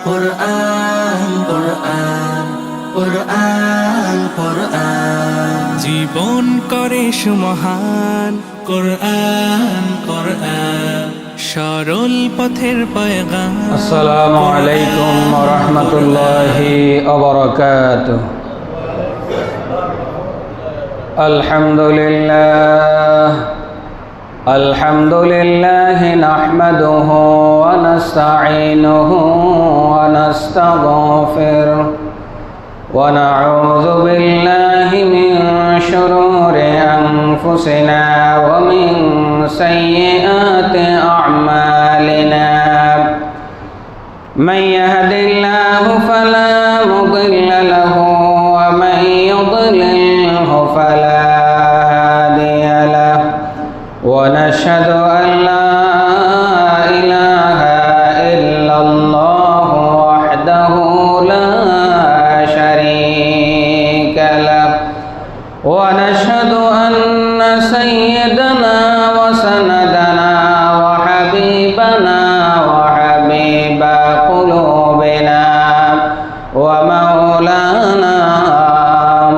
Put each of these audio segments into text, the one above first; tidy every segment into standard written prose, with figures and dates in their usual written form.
কুরআন কুরআন কুরআন কুরআন জীবন করে সুমহান কুরআন কুরআন সরল পথের পয়গাম। আসসালামু আলাইকুম ওয়া রাহমাতুল্লাহি ওয়া বারাকাতুহু। আলহামদুলিল্লাহ নাহমাদুহু ওয়া নাস্তাঈনুহু ওয়া নাস্তাগফিরুহু ওয়া নাউযু বিল্লাহি মিন শুরুরি আনফুসিনা ওয়া মিন সাইয়্যাতি আ'মালিনা। من يهد الله فلا مضل له ومن يضلله فلا هادي له ونشهد أن لا إله إلا الله وحده لا شريك له ونشهد أن سيدنا وسندنا وحبيبنا وحبيب قلوبنا ومولانا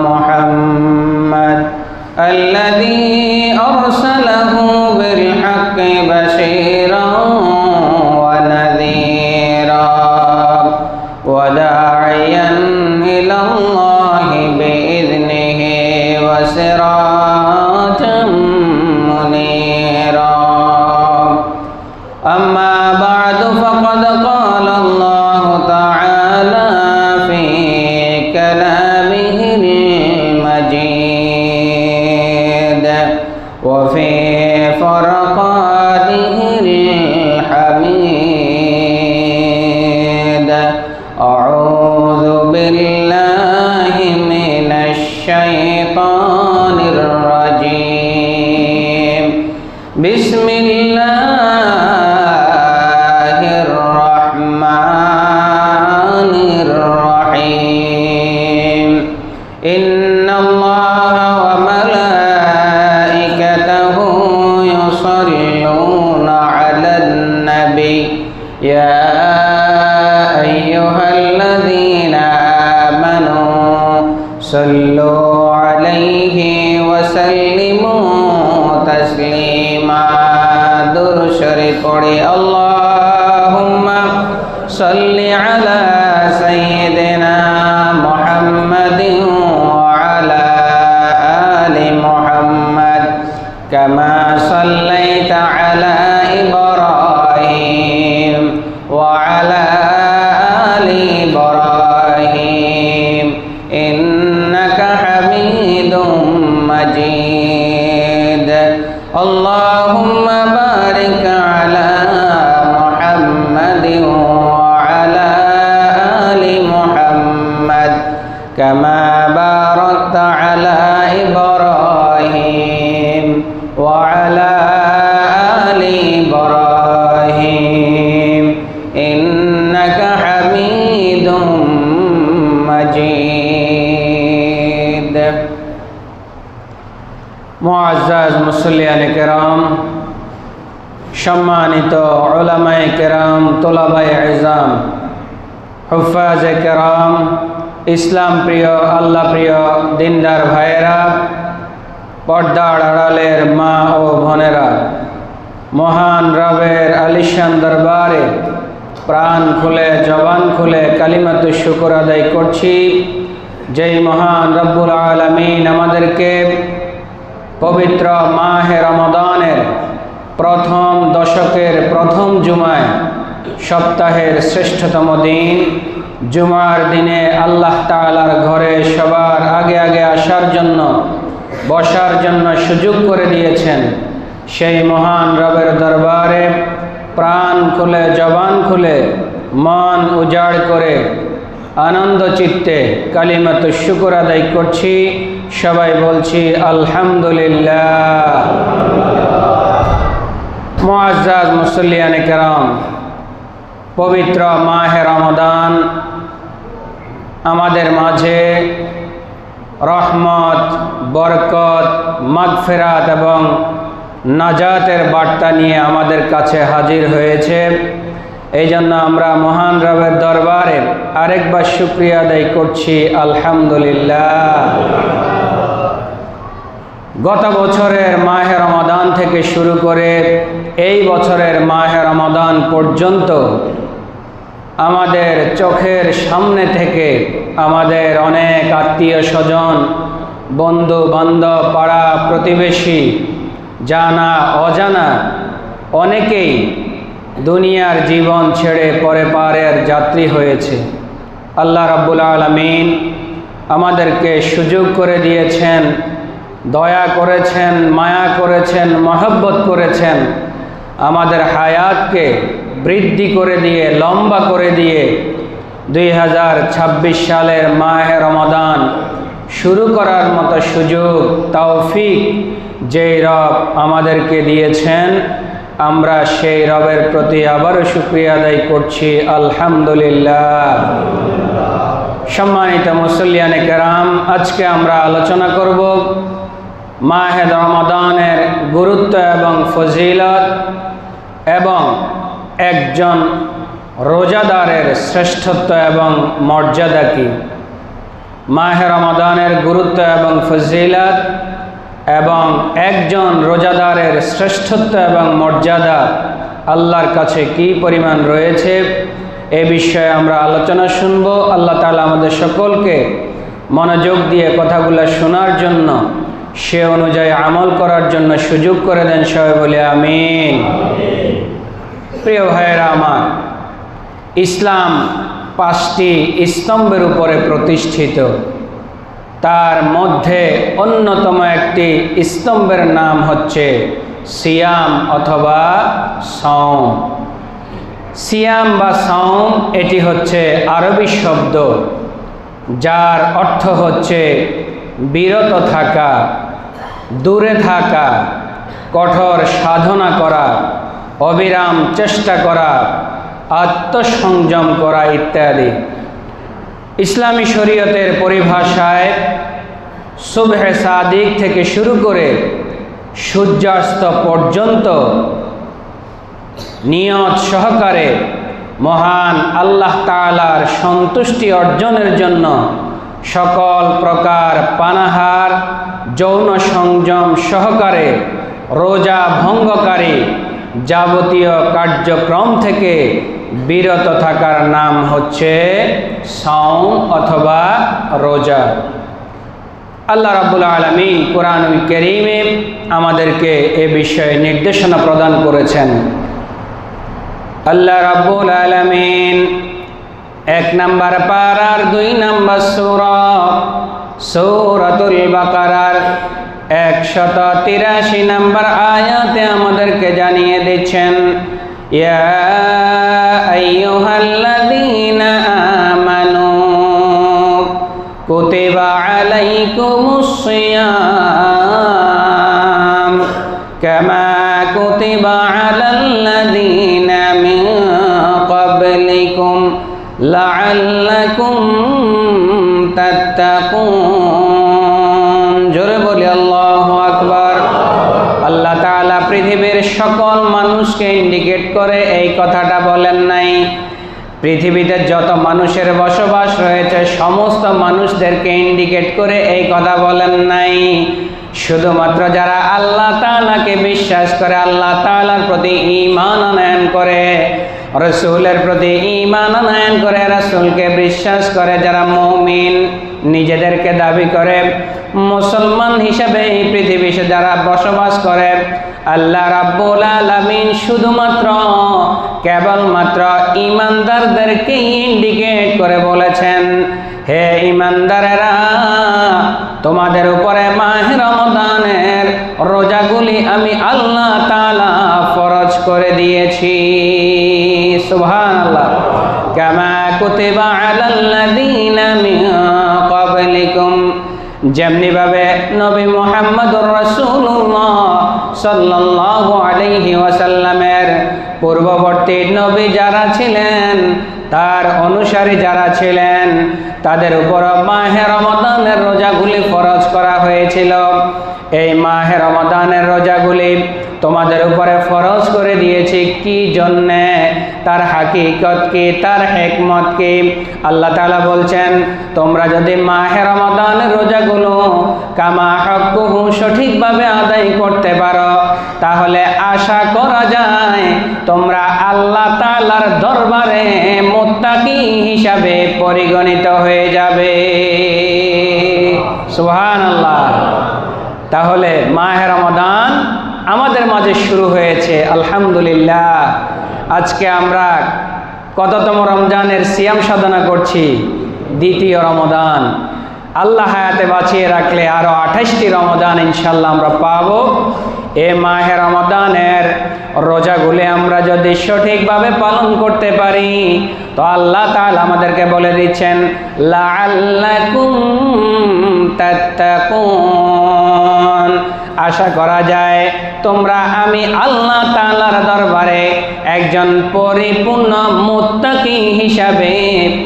محمد الذي أرسله بالحق بشيرا ونذيرا وداعيا إلى الله بإذنه وسراجا منيرا. أما بعد فقد قال الله تعالى في كلامه المجيد وفي فرقانه الحميد. أعوذ بالله من الشيطان الرجيم. بسم الله الرحمن الرحيم. إن الله وملائكته يصلون على النبي يا أيها الذين آمنوا صلوا عليه وسلموا تسليما. درود شريف পড়ি اللهم صل على سيدنا محمد وعلى آل محمد كما صليت على إبراهيم وعلى آل إبراهيم إنك حميد مجيد. اللهم بارك على محمد وعلى آل محمد كما باركت على إبراهيم وعلى آل إبراهيم إنك حميد مجيد. মুআজ্জাজ মুসল্লিয়ানে কেরাম, সম্মানিত উলামায়ে কেরাম, তোলাবায়ে ইজাম, হুফাজে কেরাম, ইসলাম প্রিয়, আল্লাহ প্রিয় দিনদার ভাইয়েরা, পর্দার আড়ালের মা ও বোনেরা, মহান রবের আলিশান দরবারে প্রাণ খুলে জবান খুলে কালিমাতুশ শুকর আদায় করছি। যেই মহান রব্বুল আলামিন আমাদেরকে পবিত্র মাহে রমাদানের প্রথম দশকের প্রথম জুমায়, সপ্তাহের শ্রেষ্ঠতম দিন জুমার দিনে আল্লাহ তাআলার ঘরে সবার আগে আগে আসার জন্য, বসার জন্য সুযোগ করে দিয়েছেন। সেই মহান রবের দরবারে প্রাণ খুলে জবান খুলে মন উজাড় করে আনন্দ চিত্তে কালিমাতুশ শুকর আদায় করছি। সবাই বলছি আলহামদুলিল্লাহ। মুআজ্জাজ মুসল্লিয়ানে কেরাম, পবিত্র মাহে রমাদান আমাদের মাঝে রহমত, বরকত, মাগফিরাত এবং নাজাতের বার্তা নিয়ে আমাদের কাছে হাজির হয়েছে। এই জন্য আমরা মহান রবের দরবারে আরেকবার শুকরিয়া আদায় করছি, আলহামদুলিল্লাহ। গত বছরের মাহে রমাদান থেকে শুরু করে এই বছরের মাহে রমাদান পর্যন্ত আমাদের চোখের সামনে থেকে আমাদের অনেক আত্মীয় স্বজন, বন্ধু বান্ধব, পাড়া প্রতিবেশী, জানা অজানা অনেকেই দুনিয়ার জীবন ছেড়ে পরপারের যাত্রী হয়েছে। আল্লাহ রাব্বুল আলামিন আমাদেরকে সুযোগ করে দিয়েছেন, দয়া করেছেন, মায়া করেছেন, মহব্বত করেছেন, আমাদের হায়াতকে বৃদ্ধি করে দিয়ে, লম্বা করে দিয়ে 2026 সালের মাহে রমাদান শুরু করার মতো সুযোগ, তৌফিক যেই রব আমাদেরকে দিয়েছেন, আমরা সেই রবের প্রতি আবারও শুকরিয়া আদায় করছি, আলহামদুলিল্লাহ। সম্মানিত মুসল্লিয়ানে কেরাম, আজকে আমরা আলোচনা করব মাহে রমাদানের গুরুত্ব এবং ফজিলত এবং একজন রোজাদারের শ্রেষ্ঠত্ব এবং মর্যাদা কি। মাহে রমাদানের গুরুত্ব এবং ফজিলত এবং একজন রোজাদারের শ্রেষ্ঠত্ব এবং মর্যাদা আল্লাহর কাছে কি পরিমাণ রয়েছে, এ বিষয়ে আমরা আলোচনা শুনব। আল্লাহ তাআলা আমাদের সকলকে মনোযোগ দিয়ে কথাগুলো শোনার জন্য, সে অনুযায়ী আমল করার জন্য সুযোগ করে দেন, সবাই বলে আমিন। প্রিয় ভাইয়েরা আমার, ইসলাম 5টি স্তম্ভের উপরে প্রতিষ্ঠিত। তার মধ্যে অন্যতম একটি স্তম্ভের নাম হচ্ছে সিয়াম অথবা সাওম। সিয়াম বা সাওম এটি হচ্ছে আরবি শব্দ, যার অর্থ হচ্ছে বিরত থাকা, দূরে থাকা, কঠোর সাধনা করা, অবিরাম চেষ্টা করা, আত্মসংযম করা ইত্যাদি। ইসলামী শরীয়তের পরিভাষায় সুবহে সাদিক থেকে শুরু করে সূর্যাস্ত পর্যন্ত নিয়ত সহকারে মহান আল্লাহ তাআলার সন্তুষ্টি অর্জনের জন্য সকল প্রকার পানাহার, যৌন সংযম সহকারে রোজা ভঙ্গকারী যাবতীয় কার্যক্রম থেকে বিরত থাকার নাম হচ্ছে সাওম অথবা রোজা। আল্লাহ রাব্বুল আলামিন কোরআনুল কারীমে আমাদেরকে এ বিষয়ে নির্দেশনা প্রদান করেছেন। আল্লাহ রাব্বুল আলামিন 1 নম্বর পারার 2 নম্বর সূরা সূরাতুল বাকারার 183 নম্বর আয়াতে আমাদেরকে জানিয়ে দিচ্ছেন, ইয়া আইয়ুহাল্লাযীনা আমানু কুতিবা আলাইকুমুস সিয়াম কামা কুতিবা আলাল্লাযীনা মিন ক্বাবলিকুম লাআল্লাকুম তাত্তাকুন। জোরে বলি আল্লাহু আকবার। আল্লাহ তাআলা পৃথিবীর সকল মানুষকে ইন্ডিকেট করে এই কথাটা বলেন নাই। পৃথিবীতে যত মানুষের বসবাস রয়েছে সমস্ত মানুষদেরকে ইন্ডিকেট করে এই কথা বলেন নাই। শুধুমাত্র যারা আল্লাহ তাআলাকে বিশ্বাস করে, আল্লাহ তাআলার প্রতি ঈমান আনয়ন করে, রাসূলের প্রতি ঈমান আনয়ন করে, রাসূলকে বিশ্বাস করে, যারা মুমিন নিজেদেরকে দাবি করে মুসলমান হিসেবে এই পৃথিবীতে যারা বসবাস করে, আল্লাহ রাব্বুল আলামিন শুধুমাত্র কেবলমাত্র ঈমানদারদেরকে ইন্ডিকেট করে বলেছেন, হে ঈমানদারেরা, তোমাদের উপরে মাহে রমাদানের রোজাগুলি আমি আল্লাহ তাআলা ফরজ করে দিয়েছি। সুবহানাল্লাহ। কামা কুতিবা আলাল্লাযীনা মিন ক্বাবলিকুম, যেমনিভাবে নবী মুহাম্মদুর রাসূলুল্লাহ সাল্লাল্লাহু আলাইহি ওয়াসাল্লামের পূর্ববর্তী নবী যারা ছিলেন, তার অনুসারী যারা ছিলেন, তাদের উপর মাহে রমাদানের রোজাগুলি ফরজ করা হয়েছিল। এই মাহে রমাদানের রোজাগুলি তোমাদের উপরে ফরজ করে দিয়েছি কি জন্যে? তার হাকিকত কি, তার হিকমত কি। আল্লাহ তাআলা বলছেন, তোমরা যদি মাহে রমাদানের রোজাগুলো কামা হক্কুহু সঠিকভাবে আদায় করতে পারো, তাহলে আশা করা যায় তোমরা আল্লাহ তাআলার দরবারে মুত্তাকি হিসাবে পরিগণিত হয়ে যাবে। সুবহানাল্লাহ। তাহলে মাহে রমাদান আমাদের মাঝে শুরু হয়েছে, আলহামদুলিল্লাহ। আজকে আমরা কততম রমজানের সিয়াম সাধনা করছি? দ্বিতীয় রমাদান। আল্লাহ হায়াতে বাঁচিয়ে রাখলে আরো 28টি রমাদান ইনশাল্লাহ আমরা পাবো। এ মাহে রমাদানের রোজাগুলি আমরা যদি সঠিকভাবে পালন করতে পারি, তো আল্লাহ তাআলা আমাদেরকে বলে দিচ্ছেন, লাআল্লাকুম তাত্তাকুন, আশা করা যায় তোমরা আমি আল্লাহ তাআলার দরবারে একজন পরিপূর্ণ মুত্তাকি হিসাবে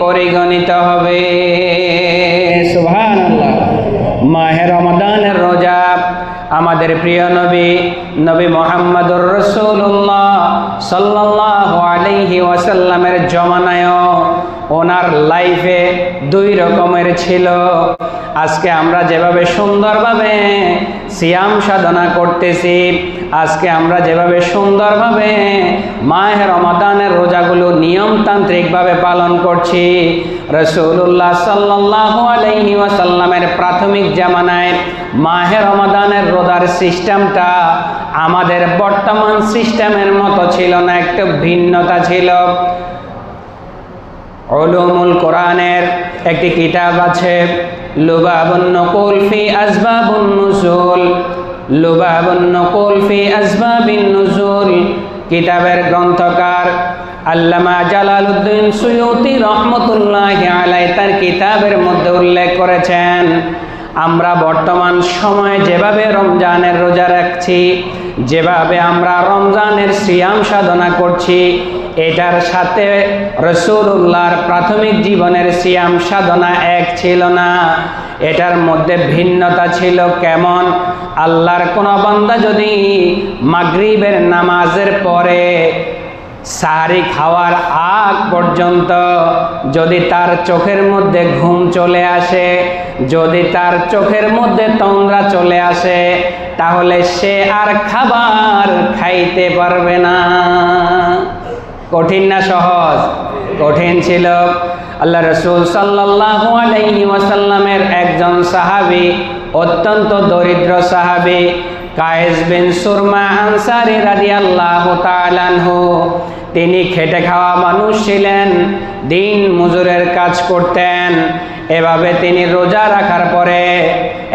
পরিগণিত হবে। সুবহানাল্লাহ। মাহে রমাদানের রোজা আমাদের প্রিয় নবী মুহাম্মদুর রাসূলুল্লাহ সাল্লাল্লাহু আলাইহি ওয়াসাল্লামের জমানায়ও ওনার লাইফে 2 রকমের ছিল। আজকে আমরা যেভাবে সুন্দরভাবে সিয়াম সাধনা করতেছি, আজকে আমরা যেভাবে সুন্দরভাবে মাহে রমাদানের রোজাগুলো নিয়মতান্ত্রিকভাবে পালন করছি, রাসূলুল্লাহ সাল্লাল্লাহু আলাইহি ওয়াসাল্লামের প্রাথমিক জামানায় মাহে রমাদানের রোজার সিস্টেমটা আমাদের বর্তমান সিস্টেমের মতো ছিল না, একটু ভিন্নতা ছিল। উলুমুল কোরআনের একটি কিতাব আছে, লুবাবুন নুকুল ফি আসবাবুন নুজুল, লুবাবুন নুকুল ফি আসবাবিন নুজুল। কিতাবের গ্রন্থকার আল্লামা জালালউদ্দিন সুয়ুতি রহমতুল্লাহি আলাইহি তার কিতাবের মধ্যে উল্লেখ করেছেন, আমরা বর্তমান সময়ে যেভাবে রমজানের রোজা রাখছি, যেভাবে আমরা রমজানের সিয়াম সাধনা করছি, এটার সাথে রাসূলুল্লাহর প্রাথমিক জীবনের সিয়াম সাধনা এক ছিল না। এটার মধ্যে ভিন্নতা ছিল। কেমন? আল্লাহর কোন বান্দা যদি মাগরিবের নামাজের পরে সাহারি খাওয়ার আগ পর্যন্ত যদি তার চোখের মধ্যে ঘুম চলে আসে, যদি তার চোখের মধ্যে তন্দ্রা চলে আসে, তাহলে সে আর খাবার খাইতে পারবে না। কঠিন না সহজ? কঠিন ছিল। আল্লাহ রাসূল সাল্লাল্লাহু আলাইহি ওয়াসাল্লামের একজন সাহাবী, অত্যন্ত দরিদ্র সাহাবী, কায়েস বিন সুরমা আনসারী রাদিয়াল্লাহু তাআলা আনহু, তিনি খেটে খাওয়া মানুষ ছিলেন, দিন মজুরের কাজ করতেন। এভাবে তিনি রোজা রাখার পরে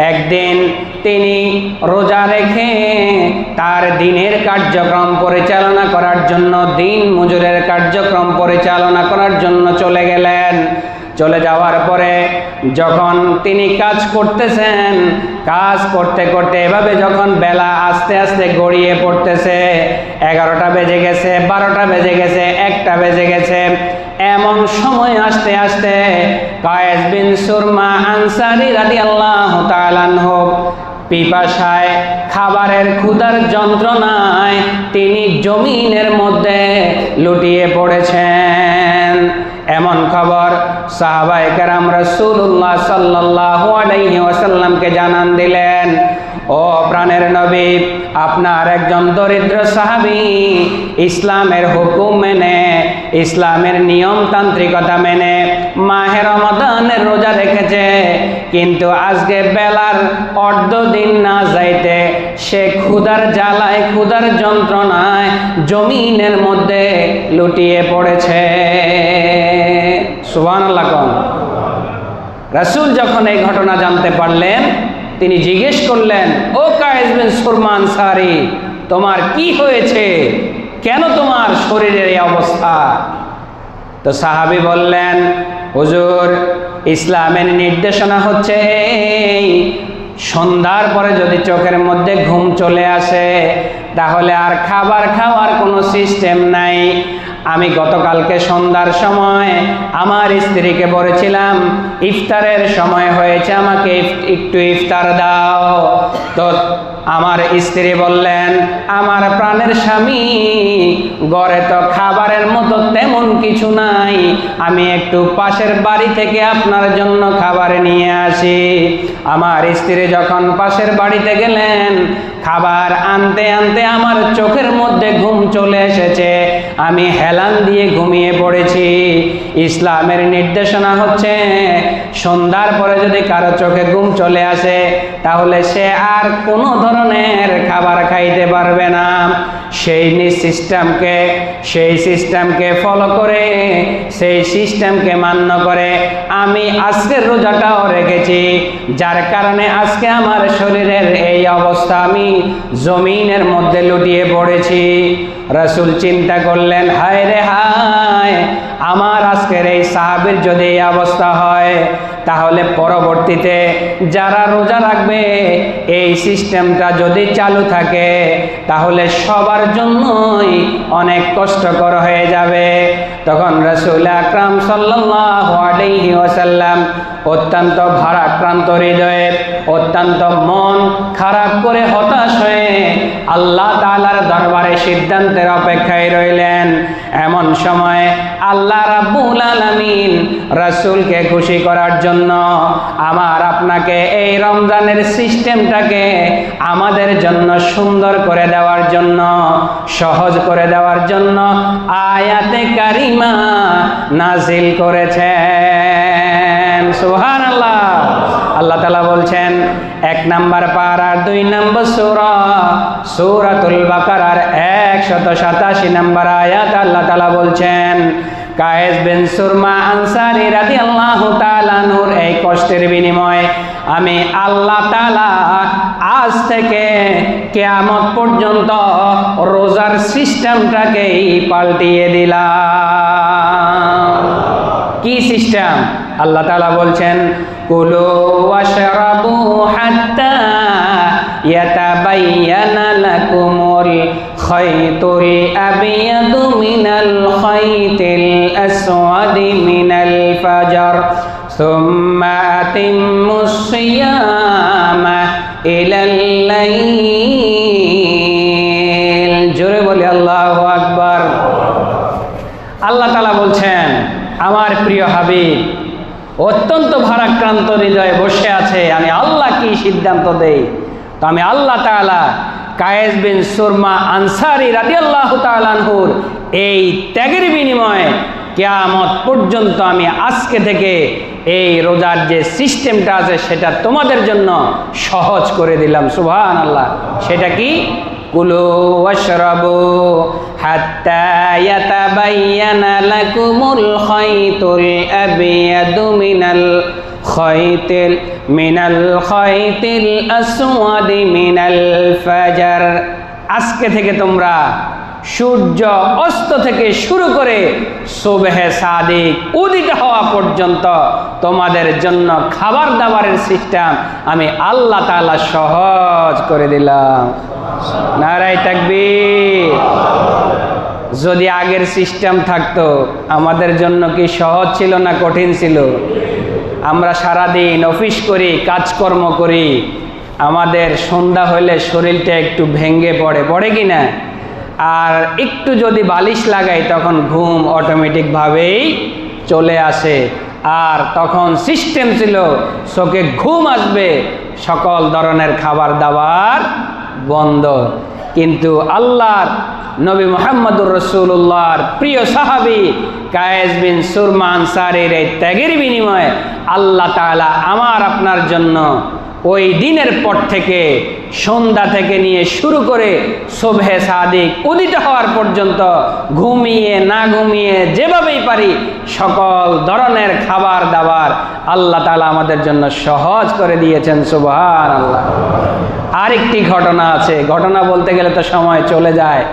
একদিন তিনি রোজা রেখে তার দিনের কার্যক্রম পরিচালনা করার জন্য, দিন মজুরের কার্যক্রম পরিচালনা করার জন্য চলে গেলেন। চলে যাওয়ার পরে যখন তিনি কাজ করতেছেন, কাজ করতে করতে এভাবে যখন বেলা আস্তে আস্তে গড়িয়ে পড়তেছে, 11টা বেজে গেছে, 12টা বেজে গেছে, 1টা বেজে গেছে, এমন সময় আসতে আসতে কায়েস বিন সুরমা আনসারী রাদিয়াল্লাহু তাআলা আনহু পিপাসায়, খাবারের ক্ষুধার যন্ত্রণায় তিনি জমিনের মধ্যে লুটিয়ে পড়েছেন। এমন খবর সাহাবায়ে কেরাম রাসূলুল্লাহ সাল্লাল্লাহু আলাইহি ওয়াসাল্লামকে জানান দিলেন, ও প্রাণের নবী, আপনার একজন দরিদ্র সাহাবী ইসলামের হুকুম মেনে, ইসলামের নিয়মতান্ত্রিকতা মেনে মাহে রমাদানের রোজা রেখেছে, কিন্তু আজকে বেলার অর্ধদিন না যাইতে সে ক্ষুধার জ্বালায়, ক্ষুধার যন্ত্রণায় জমিনের মধ্যে লুটিয়ে পড়েছে। সুবহানাল্লাহ। রাসূল যখন এই ঘটনা জানতে পারলেন, তিনি জিজ্ঞেস করলেন, ও কায়েস বিন সুরমা আনসারী, তোমার কি হয়েছে? কেন তোমার শরীরের এই অবস্থা? তো সাহাবী বললেন, হুজুর, ইসলামের নির্দেশনা হচ্ছে এই, সন্ধ্যার পরে যদি চোখের মধ্যে ঘুম চলে আসে, তাহলে আর খাবার খাওয়ার কোনো সিস্টেম নাই। আমি গতকালকে সন্ধ্যার সময় আমার স্ত্রীকে বলেছিলাম, ইফতারের সময় হয়েছে, আমাকে একটু ইফতার দাও। তো আমার স্ত্রী বললেন, আমার প্রাণের স্বামী, ঘরে তো খাবারের মতো তেমন কিছু নাই, আমি একটু পাশের বাড়ি থেকে আপনার জন্য খাবার নিয়ে আসি। আমার স্ত্রী যখন পাশের বাড়িতে গেলেন, খাবার আনতে আনতে আমার চোখের মধ্যে ঘুম চলে এসেছে, আমি হেলান দিয়ে ঘুমিয়ে পড়েছি। ইসলামের নির্দেশনা হচ্ছে, সন্ধ্যার পরে যদি কারো চোখে ঘুম চলে আসে, তাহলে সে আর কোনো ধরনের খাবার খাইতে পারবে না। সেই সিস্টেমকে ফলো করে, সেই সিস্টেমকে মান্য করে আমি আজকের রোজাটাও রেখেছি, যার কারণে আজকে আমার শরীরের এই অবস্থা, আমি জমিনের মধ্যে লুটিয়ে পড়েছি। রাসূল চিন্তা করলেন, হায় রে হায়, আমার আজকের এই সাহাবীর যদি এই অবস্থা হয়, তাহলে পরবর্তীতে যারা রোজা রাখবে, এই সিস্টেমটা যদি চালু থাকে, তাহলে সবার জন্যই অনেক কষ্টকর হয়ে যাবে। তখন রাসূল আকরাম সাল্লাল্লাহু আলাইহি ওয়াসাল্লাম অত্যন্ত ভারাক্রান্ত হৃদয়ে, অত্যন্ত মন খারাপ করে, হতাশ হয়ে আল্লাহ তাআলার দরবারে সিদ্ধান্তের অপেক্ষায় রইলেন। এমন সময় আল্লাহ রাব্বুল আলামিন রাসূলকে খুশি করার জন্য, আমার আপনাকে এই রমজানের সিস্টেমটাকে আমাদের জন্য সুন্দর করে দেওয়ার জন্য, সহজ করে দেওয়ার জন্য আয়াতে কারিমা নাজিল করেছেন। সুবহানাল্লাহ। আল্লাহ তাআলা বলছেন, 1 নম্বর পারার 2 নম্বর সূরা, সূরাতুল বাকারার 187 নম্বর আয়াত আল্লাহ তাআলা বলছেন, কায়েস বিন সুরমা আনসারী রাদিয়াল্লাহু তাআলা আনহুর এই কষ্টের বিনিময়ে আমি আল্লাহ তাআলা আজ থেকে কিয়ামত পর্যন্ত রোজার সিস্টেমটাকেই পাল্টিয়ে দিলাম। কি সিস্টেম? আল্লাহ তাআলা বলছেন, কুলু ওয়াশরাবু হাত্তা ইয়াতাবায়্যানা লাকুমুল খায়তুল আবিয়াদু মিনাল খায়তিল আসওয়াদি মিনাল ফাজর সুম্মা আতিম্মুস সিয়ামা ইলাল লাইল। জোরে বলি আল্লাহু আকবার। আল্লাহ তাআলা বলছেন, আমার প্রিয় হাবিব অত্যন্ত ভারাক্রান্ত হৃদয়ে বসে আছে, আমি আল্লাহ কি সিদ্ধান্ত দেই। তো আমি আল্লাহ তাআলা কায়েস বিন সুরমা আনসারী রাদিয়াল্লাহু তাআলা আনহুর এই ত্যাগের বিনিময়ে কিয়ামত পর্যন্ত আমি আজকে থেকে এই রোজার যে সিস্টেমটা আছে সেটা তোমাদের জন্য সহজ করে দিলাম। সুবহানাল্লাহ। সেটা কি? কুলু ওয়াশরাবু হাত্তা ইয়াতাবায়্যানা লাকুমুল খায়তুল আবিয়াদু মিনাল খায়তিল আসওয়াদি মিনাল ফাজর। আজকে থেকে তোমরা সূর্য অস্ত থেকে শুরু করে সুবহে সাদিক উদিত হওয়া পর্যন্ত তোমাদের জন্য খাবার দাবারের সিস্টেম আমি আল্লাহ তাআলা সহজ করে দিলাম। নারায়ে তাকবীর। যদি আগের সিস্টেম থাকতো আমাদের জন্য কি সহজ ছিল না কঠিন ছিল? আমরা সারাদিন অফিস করি, কাজকর্ম করি, আমাদের সন্ধ্যা হলে শরীরটা একটু ভেঙে পড়ে কি না? আর একটু যদি বালিশ লাগাই তখন ঘুম অটোমেটিকভাবেই চলে আসে। আর তখন সিস্টেম ছিল চোখে ঘুম আসবে, সকল ধরনের খাবার দাবার বন্ধ। কিন্তু আল্লাহর নবী মুহাম্মদুর রাসূলুল্লাহর প্রিয় সাহাবী কায়েস বিন সুরমা আনসারীর এই ত্যাগের বিনিময়ে আল্লাহ তাআলা আমার আপনার জন্য ওই দিনের পর থেকে সন্ধ্যা থেকে নিয়ে শুরু করে সুবহে সাদিক উদিত হওয়ার পর্যন্ত ঘুমিয়ে না ঘুমিয়ে যেভাবেই পারি সকল ধরনের খাবার দাবার আল্লাহ তাআলা আমাদের জন্য সহজ করে দিয়েছেন। সুবহানাল্লাহ। আরেকটি ঘটনা আছে, ঘটনা বলতে গেলে তো সময় চলে যায়।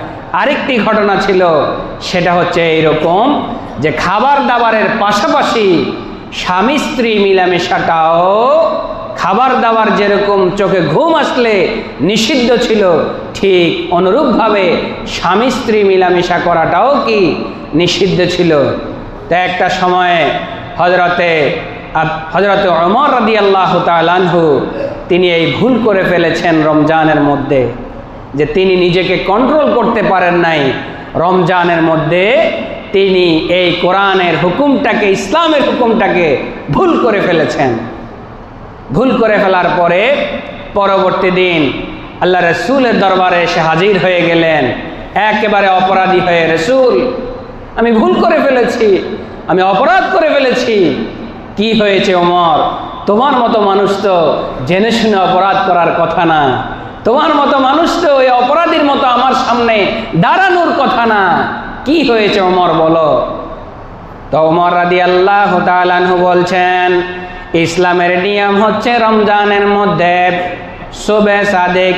আরেকটি ঘটনা ছিল, সেটা হচ্ছে এইরকম যে খাবার দাবারের পাশাপাশি স্বামী স্ত্রী মিলামেশাটাও, খাবার দাবার যেরকম চোখে ঘুম আসলে নিষিদ্ধ ছিল, ঠিক অনুরূপভাবে স্বামী স্ত্রী মিলামেশা করাটাও কি নিষিদ্ধ ছিল। তো একটা সময়ে হযরতে হযরত ওমর রাদিয়াল্লাহু তাআলা আনহু তিনি এই ভুল করে ফেলেছেন রমজানের মধ্যে, যে তিনি নিজেকে কন্ট্রোল করতে পারেন নাই। রমজানের মধ্যে তিনি এই কোরআনের হুকুমটাকে, ইসলামের হুকুমটাকে ভুল করে ফেলেছেন। ভুল করে ফেলার পরে পরবর্তী দিন আল্লাহ রসুলের দরবারে এসে হাজির হয়ে গেলেন একেবারে অপরাধী হয়ে। রসুল, আমি ভুল করে ফেলেছি, আমি অপরাধ করে ফেলেছি। কি হয়েছে ওমর? তোমার মতো মানুষ তো জেনে শুনে অপরাধ করার কথা না, তোমার মতো মানুষ তো ওই অপরাধীর মতো আমার সামনে দাঁড়ানোর কথা না। কি হয়েছে ওমর, বলো। তো ওমর রাদিয়াল্লাহু তাআলা আনহু বলছেন, ইসলামের নিয়ম হচ্ছে রমজানের মধ্যে সুবহে সাদিক,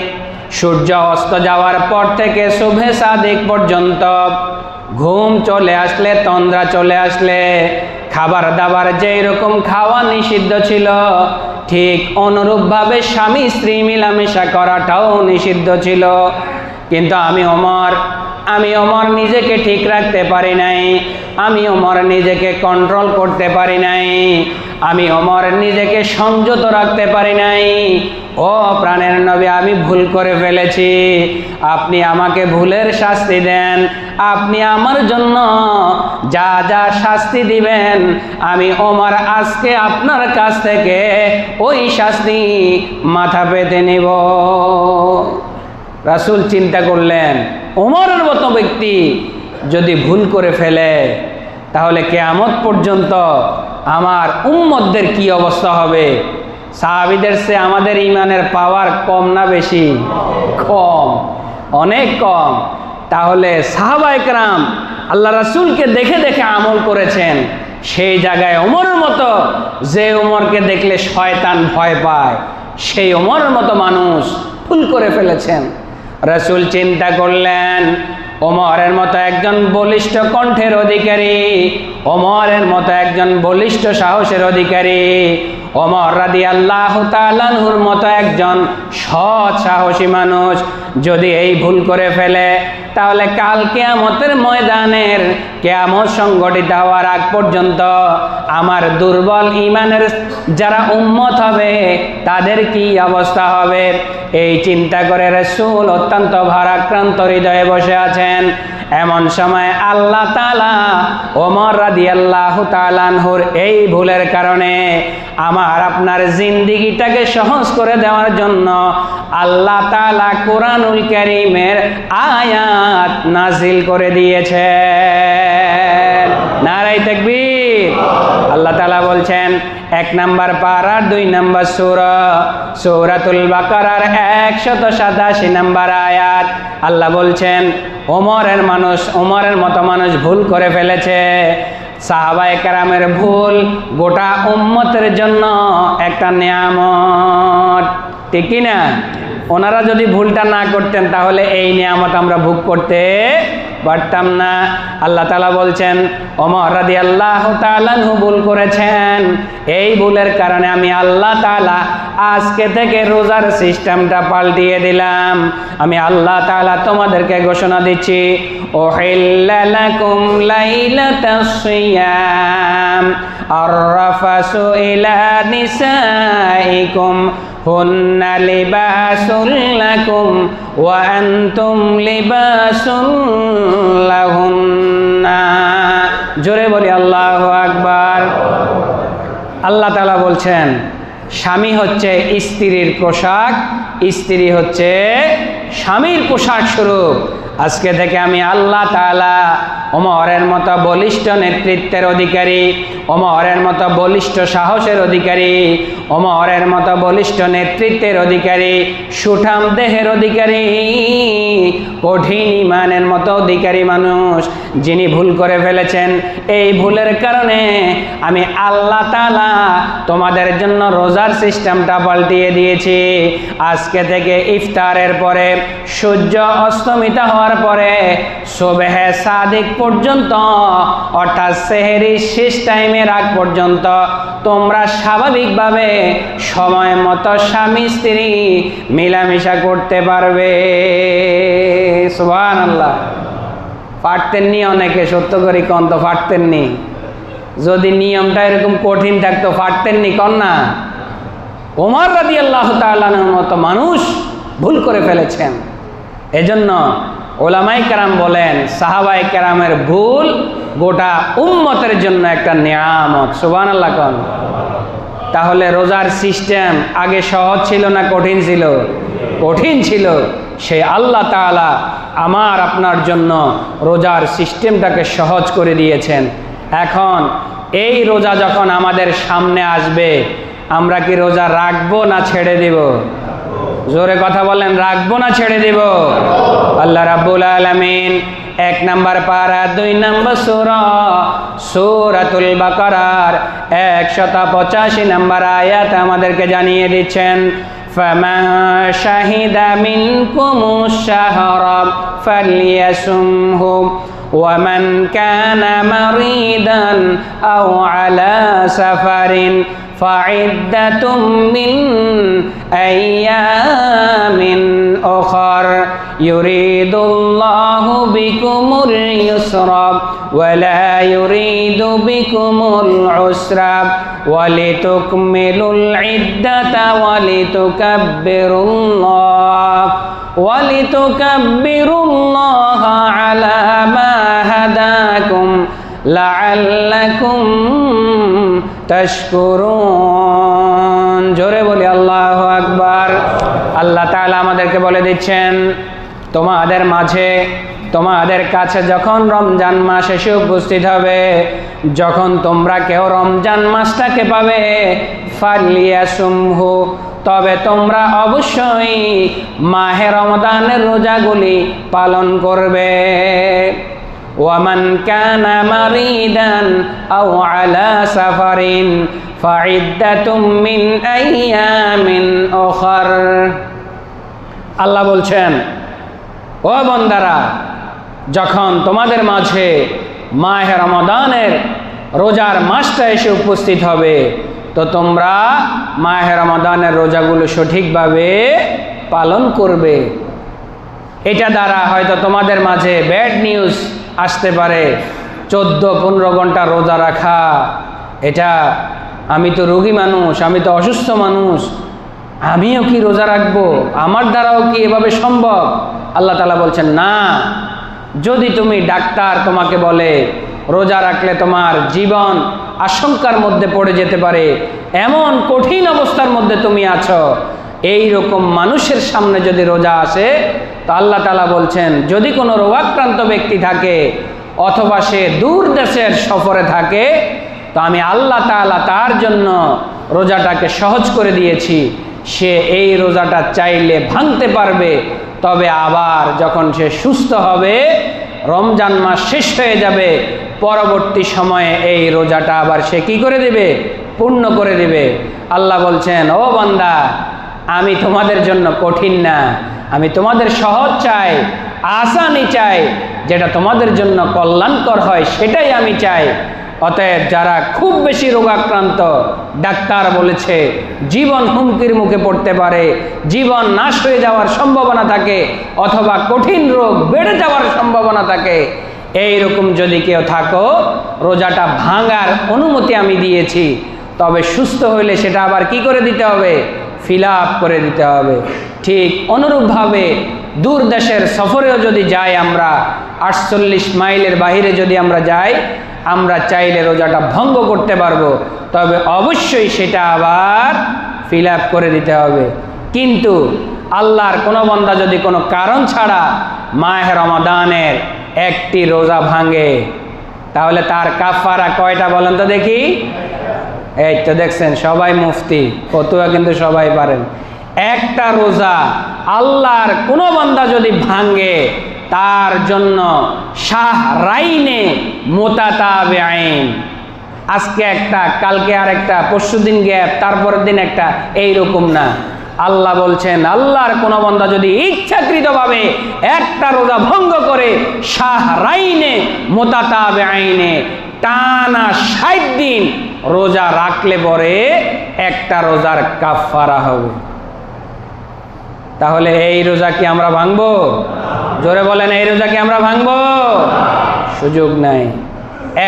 সূর্য অস্ত যাওয়ার পর থেকে সুবহে সাদিক পর্যন্ত ঘুম চলে আসলে, তন্দ্রা চলে আসলে খাবার দাবার যেই রকম খাওয়া নিষিদ্ধ ছিল, ঠিক অনুরূপভাবে স্বামী স্ত্রী মিলামেশা করাটাও নিষিদ্ধ ছিল। কিন্তু আমি ওমর নিজেকে ঠিক রাখতে পারি নাই, আমি ওমর নিজেকে কন্ট্রোল করতে পারি নাই, আমি ওমর নিজেকে সংযত রাখতে পারি নাই। ও প্রাণের নবী, আমি ভুল করে ফেলেছি, আপনি আমাকে ভুলের শাস্তি দেন, আপনি আমার জন্য যা যা শাস্তি দিবেন আমি ওমর আজকে আপনার কাছ থেকে ওই শাস্তি মাথা পেতে নেব। রাসূল চিন্তা করলেন, ওমরের মতো ব্যক্তি যদি ভুল করে ফেলে তাহলে কিয়ামত পর্যন্ত আমার উম্মতদের কি অবস্থা হবে। সাহাবীদের চেয়ে আমাদের ঈমানের পাওয়ার কম না বেশি? কম, অনেক কম। তাহলে সাহাবায়ে কেরাম আল্লাহ রাসূলকে দেখে দেখে আমল করেছেন, সেই জায়গায় ওমরের মতো, যে ওমরকে দেখলে শয়তান ভয় পায়, সেই ওমরের মতো মানুষ ভুল করে ফেলেছেন। রাসূল চিন্তা করলেন, ওমরের মতো একজন বলিষ্ঠ কণ্ঠের অধিকারী, ওমরের মতো একজন বলিষ্ঠ সাহসের অধিকারী, ওমর রাদিয়াল্লাহু তাআলা আনহুর মতো একজন সৎ সাহসী মানুষ যদি এই ভুল করে ফেলে, তাহলে কাল কিয়ামতের ময়দানের কিয়ামত সংগঠিত হওয়ার আগ পর্যন্ত আমার দুর্বল ঈমানের যারা উম্মত হবে তাদের কি অবস্থা হবে। এই চিন্তা করে রাসূল অত্যন্ত ভারাক্রান্ত হৃদয়ে বসে আছেন। এমন সময় আল্লাহ তাআলা ওমর রাদিয়াল্লাহু তাআলা আনহুর এই ভুলের কারণে আমার আপনার জিন্দেগিটাকে সহজ করে দেওয়ার জন্য আল্লাহ তাআলা কোরআনুল কারীমের আয়াত নাজিল করে দিয়েছেন। নারায়ে তাকবীর। আল্লাহ তাআলা বলছেন, 1 নম্বর পারা 2 নম্বর সূরা, সূরাতুল বাকারার 187 নম্বর আয়াত। আল্লাহ বলছেন, ওমরের মতো মানুষ ভুল করে ফেলেছে। সাহাবায়ে কেরামের ভুল গোটা উম্মতের জন্য একটা নিয়ামত, ঠিক কি না? ওনারা যদি ভুলটা না করতেন তাহলে এই নিয়ামত আমরা ভোগ করতে পারতাম না। আল্লাহ তাআলা বলছেন, ওমর রাদিয়াল্লাহু তাআলা আনহু ভুল করেছেন, এই ভুলের কারণে আমি আল্লাহ তাআলা আজকে থেকে রোজার সিস্টেমটা পাল্টিয়ে দিলাম। আমি আল্লাহ তাআলা তোমাদেরকে ঘোষণা দিচ্ছি, উহিল্লা লাকুম লাইলাতাস সিয়াম আররাফাসু ইলা নিসাইকুম হুন্না লিবাসুল লাকুম ওয়া আনতুম লিবাসুল লাহুন্না। জোরে বলি আল্লাহু আকবার। আল্লাহ তাআলা বলছেন, স্বামী হচ্ছে স্ত্রীর পোশাক, স্ত্রী হচ্ছে স্বামীর পোশাক স্বরূপ। আজকে থেকে আমি আল্লাহ তাআলা ওমরের মতো বলিষ্ঠ নেতৃত্বের অধিকারী, ওমরের মতো বলিষ্ঠ সাহসের অধিকারী, ওমরের মতো বলিষ্ঠ নেতৃত্বের অধিকারী, সুঠাম দেহের অধিকারী, কঠিন ঈমানের মতো অধিকারী মানুষ যিনি ভুল করে ফেলেছেন, এই ভুলের কারণে আমি আল্লাহ তাআলা তোমাদের জন্য রোজার সিস্টেমটা পাল্টিয়ে দিয়েছি। আজকে থেকে ইফতারের পরে, সূর্য অস্তমিত হওয়ার পরে সুবহে সাদিক পর্যন্ত, অর্থাৎ সেহরির শেষ টাইমের আগ পর্যন্ত তোমরা স্বাভাবিকভাবে সময় মতো স্বামী স্ত্রী মিলামেশা করতে পারবে। সুবহানাল্লাহ। পারতেননি অনেকে, সত্য করে কোন তো পারতেননি। যদি নিয়মটা এরকম কঠিন থাকতো পারতেন নি কন্যা। ওমর রাদিয়াল্লাহু তাআলার মতো মানুষ ভুল করে ফেলেছেন। এজন্য ওলামায়ে কেরাম বলেন সাহাবায়ে কেরামের ভুল গোটা উম্মতের জন্য একটা নিয়ামত। সুবহানাল্লাহ কোন। তাহলে রোজার সিস্টেম আগে সহজ ছিল না কঠিন ছিল? কঠিন ছিল। সেই আল্লাহ তাআলা আমার আপনার জন্য রোজার সিস্টেমটাকে সহজ করে দিয়েছেন। এখন এই রোজা যখন আমাদের সামনে আসবে, আমরা কি রোজা রাখবো না ছেড়ে দিব? জোরে কথা বলেন, রাখবো না ছেড়ে দিব? আল্লাহ রাব্বুল আলামিন 1 নম্বর পারা 2 নম্বর সূরা সূরাতুল বাকারার 185 নম্বর আয়াত আমাদেরকে জানিয়ে দিচ্ছেন, ফামান শাহিদা মিনকুমুশ শাহরা ফালইয়াসুমহু ওয়ামান কানা মারিদান আও আলা সাফারিন ফাইদ্দাতুম মিন আইয়ামিন উখর ইউরিদুল্লাহু বিকুমুল ইউসরা ওয়ালা ইউরিদু বিকুমুল উসরা ওয়ালিতুকমিলুল ইদ্দাতা ওয়ালিতুকাব্বিরুল্লাহা আলা মা হাদাকুম লাআল্লাকুম তাশকুরুন। জোরে বলি আল্লাহু আকবার। আল্লাহ তাআলা আমাদেরকে বলে দিচ্ছেন, তোমাদের মাঝে তোমাদের কাছে যখন রমজান মাস এসে উপস্থিত হবে, যখন তোমরা কেউ রমজান মাসটাকে পাবে, ফালিয়াসুমহু, তবে তোমরা অবশ্যই মাহে রমজানের রোজাগুলি পালন করবে। ওয়ামান কানা মারিদান আও আলা সাফারিন ফাইদ্দাতুম মিন আইয়ামিন উখর। আল্লাহ বলছেন, ও বান্দারা, যখন তোমাদের মাঝে মাহে রমজানের রোজার মাসটা এসে উপস্থিত হবে, তো তোমরা মাহে রমজানের রোজাগুলো সঠিকভাবে পালন করবে। এটা দ্বারা হয়তো তোমাদের মাঝে ব্যাড নিউজ আসতে পারে, 14-15 ঘন্টা রোজা রাখা, এটা আমি তো রোগী মানুষ, আমি তো অসুস্থ মানুষ, আমিও কি রোজা রাখবো? আমার দ্বারাও কি এভাবে সম্ভব? আল্লাহ তাআলা বলছেন, না। যদি তুমি ডাক্তার তোমাকে বলে রোজা রাখলে তোমার জীবন আশঙ্কার মধ্যে পড়ে যেতে পারে, এমন কঠিন অবস্থার মধ্যে তুমি আছো, এই রকম মানুষের সামনে যদি রোজা আসে, তো আল্লাহ তাআলা বলছেন, যদি কোনো রোগাক্রান্ত ব্যক্তি থাকে অথবা সে দূর দেশের সফরে থাকে, তো আমি আল্লাহ তাআলা তার জন্য রোজাটাকে সহজ করে দিয়েছি। সে এই রোজাটা চাইলে ভাঙতে পারবে, তবে আবার যখন সে সুস্থ হবে, রমজান মাস শেষ হয়ে যাবে, পরবর্তী সময়ে এই রোজাটা আবার সে কি করে দিবে? পূর্ণ করে দিবে। আল্লাহ বলছেন, ও বান্দা, আমি তোমাদের জন্য কঠিন না, আমি তোমাদের সহজ চাই, আসানি চাই, যেটা তোমাদের জন্য কল্যাণকর হয় সেটাই আমি চাই। অতএব যারা খুব বেশি রোগাক্রান্ত, ডাক্তার বলেছে জীবন হুমকির মুখে পড়তে পারে, জীবন নাশ হয়ে যাওয়ার সম্ভাবনা থাকে, অথবা কঠিন রোগ বেড়ে যাওয়ার সম্ভাবনা থাকে, এই রকম যদি কেউ থাকো, রোজাটা ভাঙার অনুমতি আমি দিয়েছি, তবে সুস্থ হইলে সেটা আবার কি করে দিতে হবে? ফিল আপ করে দিতে হবে। ঠিক অনুরূপভাবে দূর দেশের সফরেও যদি যাই, আমরা 48 মাইলের বাহিরে যদি আমরা যাই, আমরা চাইলে রোজাটা ভঙ্গ করতে পারবো, তবে অবশ্যই সেটা আবার ফিল আপ করে দিতে হবে। কিন্তু আল্লাহর কোনো বান্দা যদি কোনো কারণ ছাড়া মাহে রমাদানের একটি রোজা ভাঙে, তাহলে তার কাফারা কয়টা বলেন তো দেখি? এই তো দেখছেন, সবাই মুফতি, ফতুয়া কিন্তু সবাই পারেন। একটা রোজা আল্লাহর কোনো বান্দা যদি ভাঙে, তার জন্য শাহরাইনে মুতাতাবিআইন, আজকে একটা, কালকে আরেকটা, পরশুদিন গ্যাপ, তারপরের দিন একটা, এইরকম না। আল্লাহ বলছেন, আল্লাহর কোনো বান্দা যদি ইচ্ছাকৃতভাবে একটা রোজা ভঙ্গ করে, শাহরাইনে মুতাতাবিআইনে টানা 60 দিন রোজা রাখলে পরে একটা রোজার কাফারা হবে। তাহলে এই রোজা কি আমরা ভাঙবো? জোরে বলেন, এই রোজা কি আমরা ভাঙবো? সুযোগ নাই।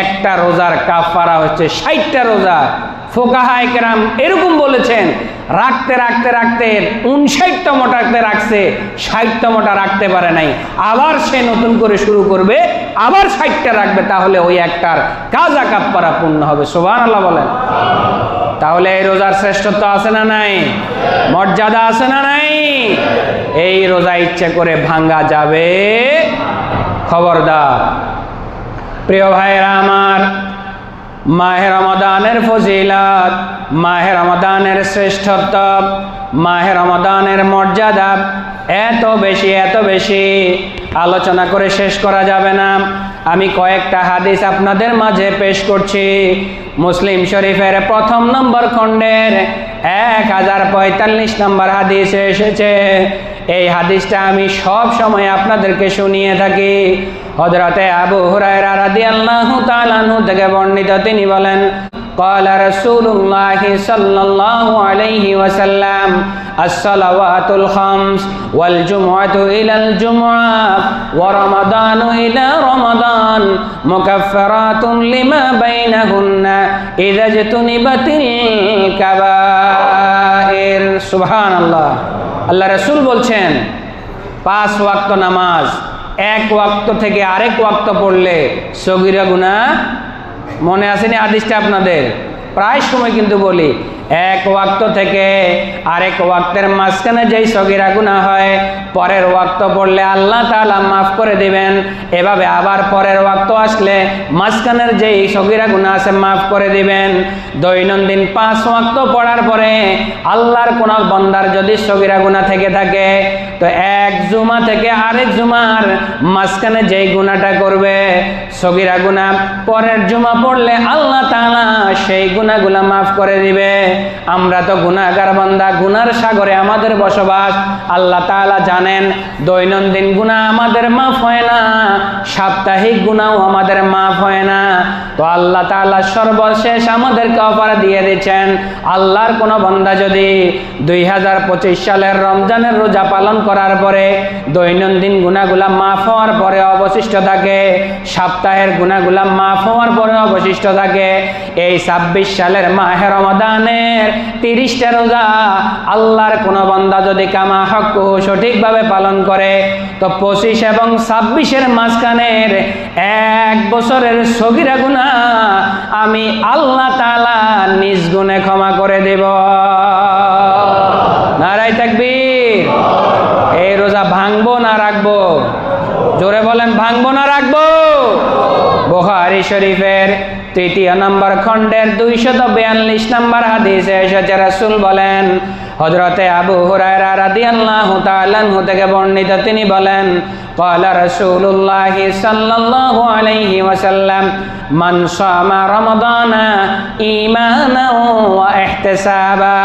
একটা রোজার কাফারা হচ্ছে 60টা রোজা। ফুকাহায়ে কেরাম এরকম বলেছেন, রাখতে রাখতে রাখতে 59তমটাতে রাখছে, 60তমটা রাখতে পারে নাই, আবার সে নতুন করে শুরু করবে, আবার 60টা রাখবে, তাহলে ওই একটার কাজা কাফারা পূর্ণ হবে। সুবহানাল্লাহ বলেন। তাহলে এই রোজার শ্রেষ্ঠত্ব আছে না নাই? মর্যাদা আছে না নাই? এই রোজা ইচ্ছে করে ভাঙ্গা যাবে, খবরদার। প্রিয় ভাইরা আমার, মাহে রমাদানের ফজিলত, মাহে রমাদানের শ্রেষ্ঠত্ব, মাহে রমাদানের মর্যাদা এত বেশি আলোচনা করে শেষ করা যাবে না। আমি কয়েকটা হাদিস আপনাদের মাঝে পেশ করছি। মুসলিম শরীফের 1 নম্বর খণ্ডের 1045 নম্বর হাদিসে এসেছে। এই হাদিসটা আমি সব সময় আপনাদেরকে শুনিয়ে থাকি। হযরতে আবু হুরায়রা রাদিয়াল্লাহু তাআলা আনহু থেকে বর্ণিত, তিনি বলেন, قال رسول الله صلى الله عليه وسلم الصلوات الخمس والجمعة إلى الجمعة ورمضان إلى رمضان مكفرات لما بينهن إذا اجتنبت الكبائر। সুবহান আল্লাহ। আল্লাহ রাসূল বলছেন, 5 ওয়াক্ত নামাজ এক ওয়াক্ত থেকে আরেক ওয়াক্ত পড়লে সগীরা গুনাহ, মনে আসেনি হাদিসটা আপনাদের? প্রায় সময় কিন্তু বলি, এক ওয়াক্ত থেকে আরেক ওয়াক্তের মাঝখানে যেই সগীরা গুনাহ হয়, পরের ওয়াক্ত পড়লে আল্লাহ তাআলা মাফ করে দিবেন। এভাবে আবার পরের ওয়াক্ত আসলে মাঝখানের যেই সগীরা গুনাহ আছে মাফ করে দিবেন। দৈনন্দিন 5 ওয়াক্ত পড়ার পরে আল্লাহর কোন বান্দার যদি সগীরা গুনাহ থেকে থাকে, তো এক জুমা থেকে আরেক জুমার মাঝখানে যেই গুনাহটা করবে সগীরা গুনাহ, পরের জুমা পড়লে আল্লাহ তাআলা সেই গুনাহগুলো মাফ করে দিবে। আমরা তো গুনাহগার বান্দা, গুনার সাগরে আমাদের বসবাস। আল্লাহ তাআলা জানেন দৈনন্দিন গুনাহ আমাদের মাফ হয় না, সাপ্তাহিক গুনাহও আমাদের মাফ হয় না। তো আল্লাহ তাআলা সর্বশেষ আমাদেরকে অফার দিয়ে দিচ্ছেন, আল্লাহর কোন বান্দা যদি 2025 সালের রমজানের রোজা পালন করার পরে দৈনন্দিন গুনাহগুলা মাফ হওয়ার পরে অবশিষ্ট থাকে, সপ্তাহের গুনাহগুলা মাফ হওয়ার পরে অবশিষ্ট থাকে, এই 26 সালের মাহে রমাদানের 30টা রোজা আল্লাহর কোন বান্দা যদি কামা হক সঠিকভাবে পালন করে, তো 25 এবং 26-এর মাঝখানের 1 বছরের সগীরা গুনাহ আমি আল্লাহ তাআলা নিজ গুণে ক্ষমা করে দেব। নারায়ে তাকবীর। এই রোজা ভাঙবো না রাখবো? জোরে বলেন, ভাঙবো না রাখবো? বুখারী শরীফের 3 নম্বর খণ্ডের 242 নম্বর হাদিসে এসেছে, রাসূল বলেন, হযরতে আবু হুরায়রা রাদিয়াল্লাহু তাআলা আনহু থেকে বর্ণিত, তিনি বলেন, قال رسول الله صلى الله عليه وسلم من صام رمضان إيمانا واحتسابا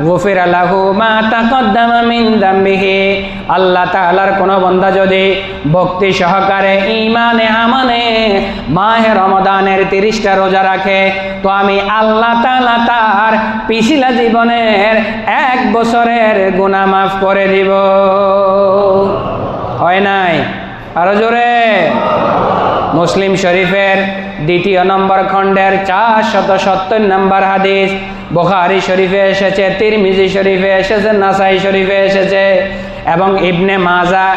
غفر له ما تقدم من ذنبه। আল্লাহ তাআলার কোন বান্দা যদি ভক্তি সহকারে ঈমানে আমানে মাহে রমাদানের 30টা রোজা রাখে, তো আমি আল্লাহ তাআলা তার পিছলা জীবনের 1 বছরের গুনাহ মাফ করে দিব। হয় নাই? আরো জোরে। মুসলিম শরীফের 2 নম্বর খণ্ডের 470 নম্বর হাদিস, বুখারী শরীফে এসেছে, তিরমিজি শরীফে এসেছে, নাসাই শরীফে এসেছে এবং ইবনে মাজাহ,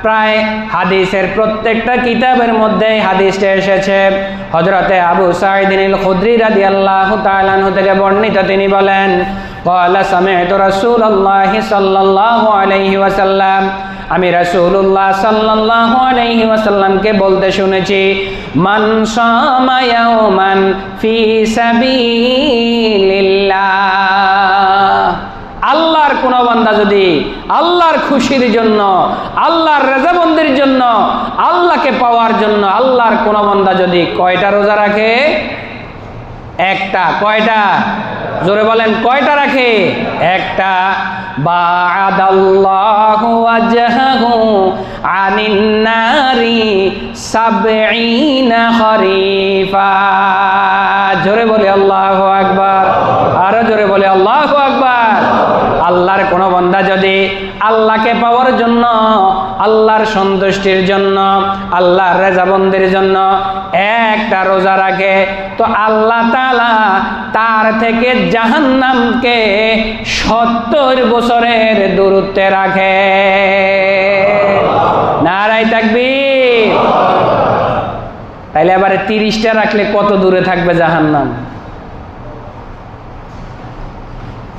প্রায় হাদিসের প্রত্যেকটা কিতাবের মধ্যে হাদিসটা এসেছে। হযরতে আবু সাঈদ আল খুদরি রাদিয়াল্লাহু তাআলা আনহু থেকে বর্ণিত, তিনি বলেন, قال سمعت رسول الله صلى الله عليه وسلم, আমি রাসূলুল্লাহ সাল্লাল্লাহু আলাইহি ওয়াসাল্লামকে বলতে শুনেছি, মান সামা ইয়াওমান ফি সাবিলিল্লাহ, আল্লাহর কোন বান্দা যদি আল্লাহর খুশির জন্য, আল্লাহর রেজামন্দির জন্য, আল্লাহকে পাওয়ার জন্য আল্লাহর কোন বান্দা যদি কয়টা রোজা রাখে? একটা। কয়টা? জোরে বলেন, কয়টা রাখে? একটা। বা'আদাল্লাহু ওয়াজহাহু আনিন নারি 70 খরিফা। জোরে বলে আল্লাহু আকবার। আরো জোরে বলে আল্লাহু আকবার। আল্লাহর কোনো বান্দা যদি আল্লাহকে পাওয়ার জন্য, আল্লাহর সন্তুষ্টির জন্য, আল্লাহর রেজাবন্দির জন্য একটা রোজা রাখে, তো আল্লাহ তাআলা তার থেকে জাহান্নামকে 70 বছরের দূরত্বে রাখে। নারায়ে তাকবীর। তাইলে এবারে 30টা রাখলে কত দূরে থাকবে জাহান্নাম?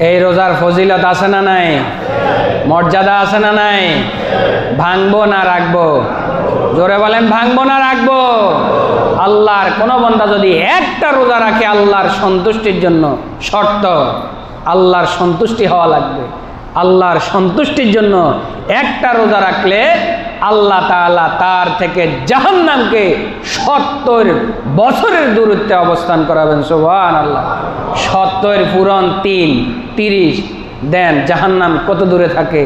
এই রোজার ফজিলত আছে না নাই? মর্যাদা আছে না নাই? ভাঙবো না রাখবো? জোরে বলেন, ভাঙবো না রাখবো? আল্লাহর কোন বান্দা যদি একটা রোজা রাখে আল্লাহর সন্তুষ্টির জন্য, শর্ত আল্লাহর সন্তুষ্টি হওয়া লাগবে। আল্লাহর সন্তুষ্টির জন্য একটা রোজা রাখলে আল্লাহ তাআলা তার থেকে জাহান্নামকে 70 বছরের দূরত্বে অবস্থান করাবেন। সুবহানাল্লাহ। 70 পূরণ 3, 30 দেন, জাহান্নাম কত দূরে থাকে।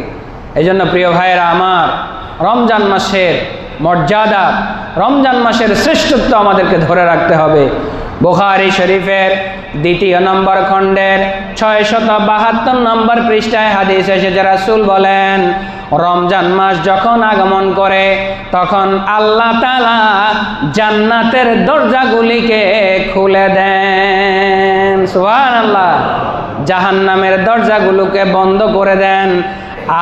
এই জন্য প্রিয় ভাইয়েরা আমার, রমজান মাসের মর্যাদা, রমজান মাসের শ্রেষ্ঠত্ব আমাদেরকে ধরে রাখতে হবে। বুখারী শরীফের 2 নম্বর খণ্ডের 672 নম্বর পৃষ্ঠায় হাদিস এসেছে, রাসূল বলেন, রমজান মাস যখন আগমন করে তখন আল্লাহ তাআলা জান্নাতের দরজাগুলিকে খুলে দেন। সুবহানাল্লাহ। জাহান্নামের দরজাগুলোকে বন্ধ করে দেন,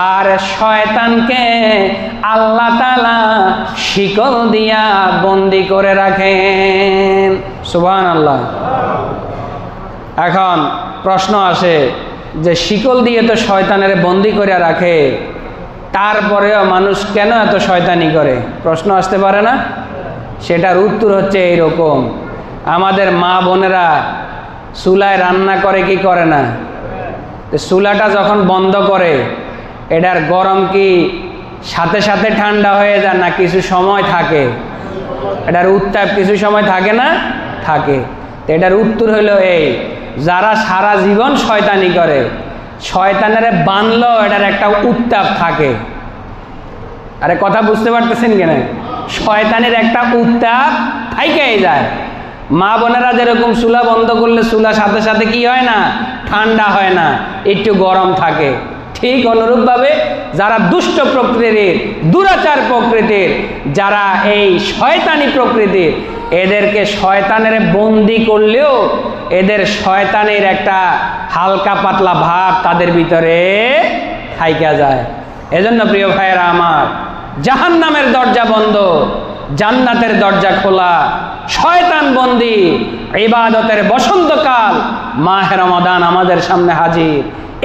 আর শয়তানকে আল্লাহ তাআলা শিকল দিয়া বন্দি করে রাখেন। সুবহানাল্লাহ। এখন প্রশ্ন আসে যে শিকল দিয়ে তো শয়তানের বন্দি করে রাখে, তারপরেও মানুষ কেন এত শয়তানি করে? প্রশ্ন আসতে পারে না? সেটার উত্তর হচ্ছে এইরকম, আমাদের মা বোনেরা চুলায় রান্না করে কি করে না? চুলাটা যখন বন্ধ করে এটার গরম কি সাথে সাথে ঠান্ডা হয়ে যায় না কিছু সময় থাকে? এটার উত্তাপ কিছু সময় থাকে না? থাকে। তো এটার উত্তর হলো এই, যারা সারা জীবন শয়তানি করে, শয়তানের বানলেও এটার একটা উত্তাপ থাকে। আরে কথা বুঝতে পারতেছেন কেন? শয়তানের একটা উত্তাপ থাইকেই যায়। মা বোনেরা যেরকম চুলা বন্ধ করলে চুলা সাথে সাথে কি হয় না? ঠান্ডা হয় না, একটু গরম থাকে। ঠিক অনুরূপভাবে যারা দুষ্ট প্রকৃতির, দুরাচার প্রকৃতির, যারা এই শয়তানি প্রকৃতির, এদেরকে শয়তানের বন্দি করলেও এদের শয়তানের একটা হালকা পাতলা ভাব তাদের ভিতরে থাইকা যায়। এজন্য প্রিয় ভাইয়েরা আমার, জাহান্নামের দরজা বন্ধ, জান্নাতের দরজা খোলা, শয়তান বন্দি। ইবাদতের বসন্তকাল মাহে রমাদান আমাদের সামনে হাজির।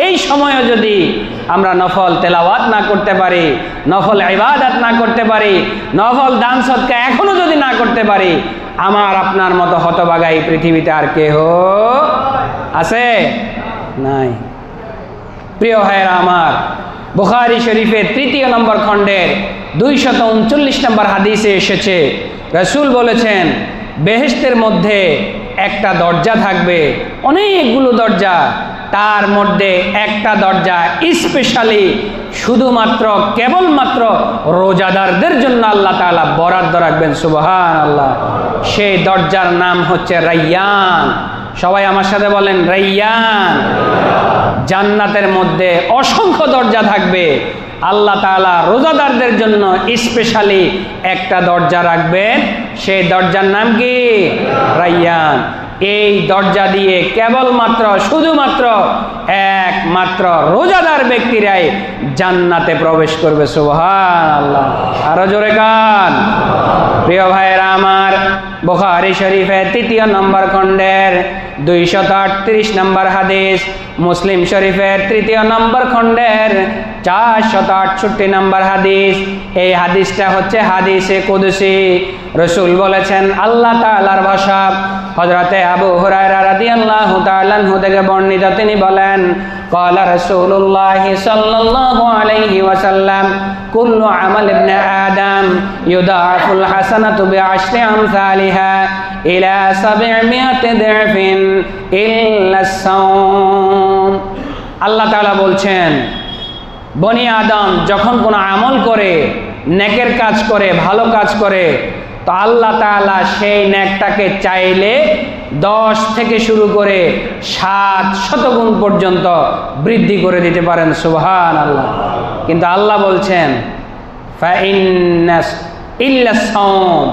এই সময়ে যদি আমরা নফল তেলাওয়াত না করতে পারি, নফল ইবাদত না করতে পারি, নফল দান সদকা এখনো যদি না করতে পারি, আমার আপনার মতো হতভাগা এই পৃথিবীতে আর কেহ আছে? নাই। প্রিয় ভাইয়েরা আমার, বুখারী শরীফের 3 নম্বর খণ্ডের 239 নম্বর হাদিসে এসেছে, রাসূল বলেছেন, বেহেশতের মধ্যে একটা দরজা থাকবে, অনেকগুলো দরজা, তার মধ্যে একটা দরজা স্পেশালি শুধুমাত্র কেবলমাত্র রোজাদারদের জন্য আল্লাহ তাআলা বরাদ্দ রাখবেন। সুবহানাল্লাহ। সেই দরজার নাম হচ্ছে রায়্যান। সবাই আমার সাথে বলেন, রায়্যান। জান্নাতের মধ্যে অসংখ্য দরজা থাকবে, আল্লাহ তাআলা রোজাদারদের জন্য স্পেশালি একটা দরজা রাখবেন। সেই দরজার নাম কি? রায়্যান। এই দরজা দিয়ে কেবলমাত্র শুধুমাত্র একমাত্র রোজাদার ব্যক্তিরাই জান্নাতে প্রবেশ করবে। সুবহানাল্লাহ। আরো জোরে কান। প্রিয় ভাইয়েরা আমার, বুখারী শরীফের 3 নম্বর খণ্ডের 238 নম্বর হাদিস, মুসলিম শরীফের 3 নম্বর খণ্ডের 468 নম্বর হাদিস। এই হাদিসটা হচ্ছে হাদিসে কুদসি। রাসূল বলেছেন, আল্লাহ তাআলার ভাষা। হযরতে আবু হুরায়রা রাদিয়াল্লাহু তাআলা আনহু থেকে বর্ণিত, তিনি বলেন, ক্বালা রাসূলুল্লাহ সাল্লাল্লাহু আলাইহি ওয়াসাল্লাম, কুল্লু আমাল ইবনে আদম ইউদাফুল হাসানাতু বিআশরি আমসালিহা ইলা 700 দিরফিন ইল্লা আস-সাওম। আল্লাহ তাআলা বলছেন, বনি আদম যখন কোনো আমল করে, নেকের কাজ করে, ভালো কাজ করে, তো আল্লাহ তাআলা সেই নেকটাকে চাইলে 10 থেকে শুরু করে 700 গুণ পর্যন্ত বৃদ্ধি করে দিতে পারেন। সুবহানাল্লাহ। কিন্তু আল্লাহ বলছেন ফাইন্নাস ইল্লাস সাওম,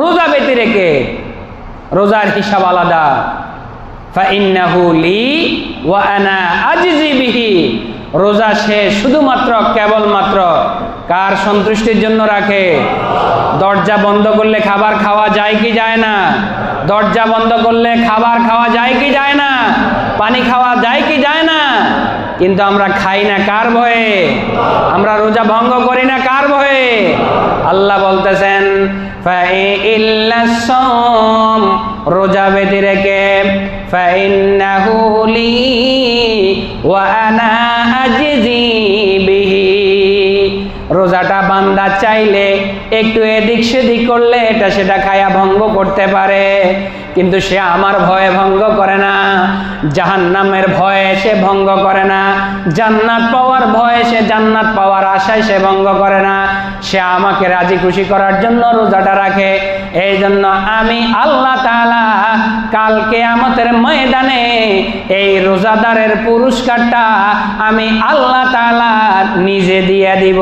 রোজা ব্যতিরেকে, রোজার হিসাব আলাদা। ফাইন্নাহু লি ওয়া আনা আজজি বিহি, রোজা সে শুধুমাত্র কেবলমাত্র কার সন্তুষ্টির জন্য রাখে? দরজা বন্ধ করলে খাবার খাওয়া যায় কি যায় না? দরজা বন্ধ করলে খাবার খাওয়া যায় কি যায় না? পানি খাওয়া যায় কি যায় না? কিন্তু আমরা খাই না কার ভয়ে? আমরা রোজা ভঙ্গ করি না কার ভয়ে? আল্লাহ বলতেছেন ফাইল্লাস সাওম, রোজা ব্যতিরেকে, ফাইন্নাহু লি ওয়া আনা আজজি বিহি, রোজাটা বান্দা চাইলে একটু এদিক সেদিক করলে এটা সেটা খায়া ভঙ্গ করতে পারে, কিন্তু সে আমার ভয়ে ভঙ্গ করে না, জাহান্নামের ভয়ে সে ভঙ্গ করে না, জান্নাত পাওয়ার ভয়ে সে জান্নাত পাওয়ার আশায় সে ভঙ্গ করে না, সে আমাকে রাজি খুশি করার জন্য রোজাটা রাখে। এই জন্য আমি আল্লাহ তাআলা কাল কিয়ামতের ময়দানে এই রোজাদারের পুরস্কারটা আমি আল্লাহ তাআলা নিজে দিয়ে দিব।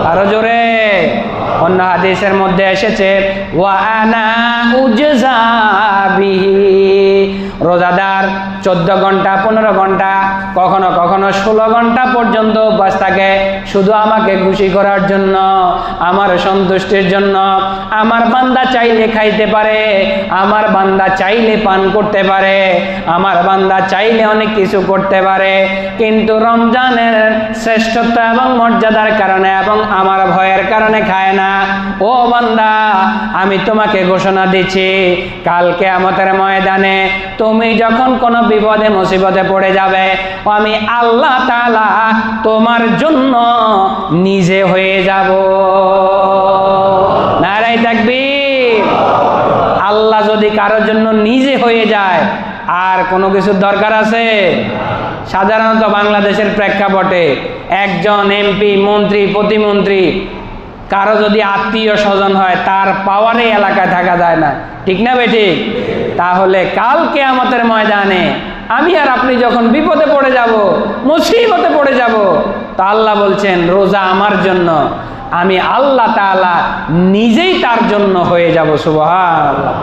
আরো জোরে। অন্য হাদিসের মধ্যে এসেছে ওয়া আনা উজজা বিহি, রোজাদার 14 ঘন্টা 15 ঘন্টা কখনো কখনো 16 ঘন্টা পর্যন্ত উপবাস থাকে শুধু আমাকে খুশি করার জন্য, আমার সন্তুষ্টির জন্য। আমার বান্দা চাইলে খাইতে পারে, আমার বান্দা চাইলে পান করতে পারে, আমার বান্দা চাইলে অনেক কিছু করতে পারে, কিন্তু রমজানের শ্রেষ্ঠত্ব এবং মর্যাদার কারণে এবং আমার ভয়ের কারণে খায় না। ও বান্দা, আমি তোমাকে ঘোষণা দিচ্ছি কাল কিয়ামতের ময়দানে তুমি যখন কোনো বিপদে মুসিবতে পড়ে যাবে, আমি আল্লাহ তাআলা তোমার জন্য নিজে হয়ে যাব। নারায়ে তাকবীর। আল্লাহ যদি কারোর জন্য নিজে হয়ে যায় আর কোনো কিছুর দরকার আছে? সাধারণত বাংলাদেশের প্রেক্ষাপটে একজন এমপি, মন্ত্রী, প্রতিমন্ত্রী কারো যদি আত্মীয় স্বজন হয় তার পাওয়ারে এলাকায় থাকা যায় না, ঠিক না বেঠিক? তাহলে কাল কিয়ামতের ময়দানে আমি আর আপনি যখন বিপদে পড়ে যাব, মুসিবতে পড়ে যাব, তা আল্লাহ বলছেন রোজা আমার জন্য, আমি আল্লাহ তাআলা নিজেই তার জন্য হয়ে যাব। সুবহানাল্লাহ।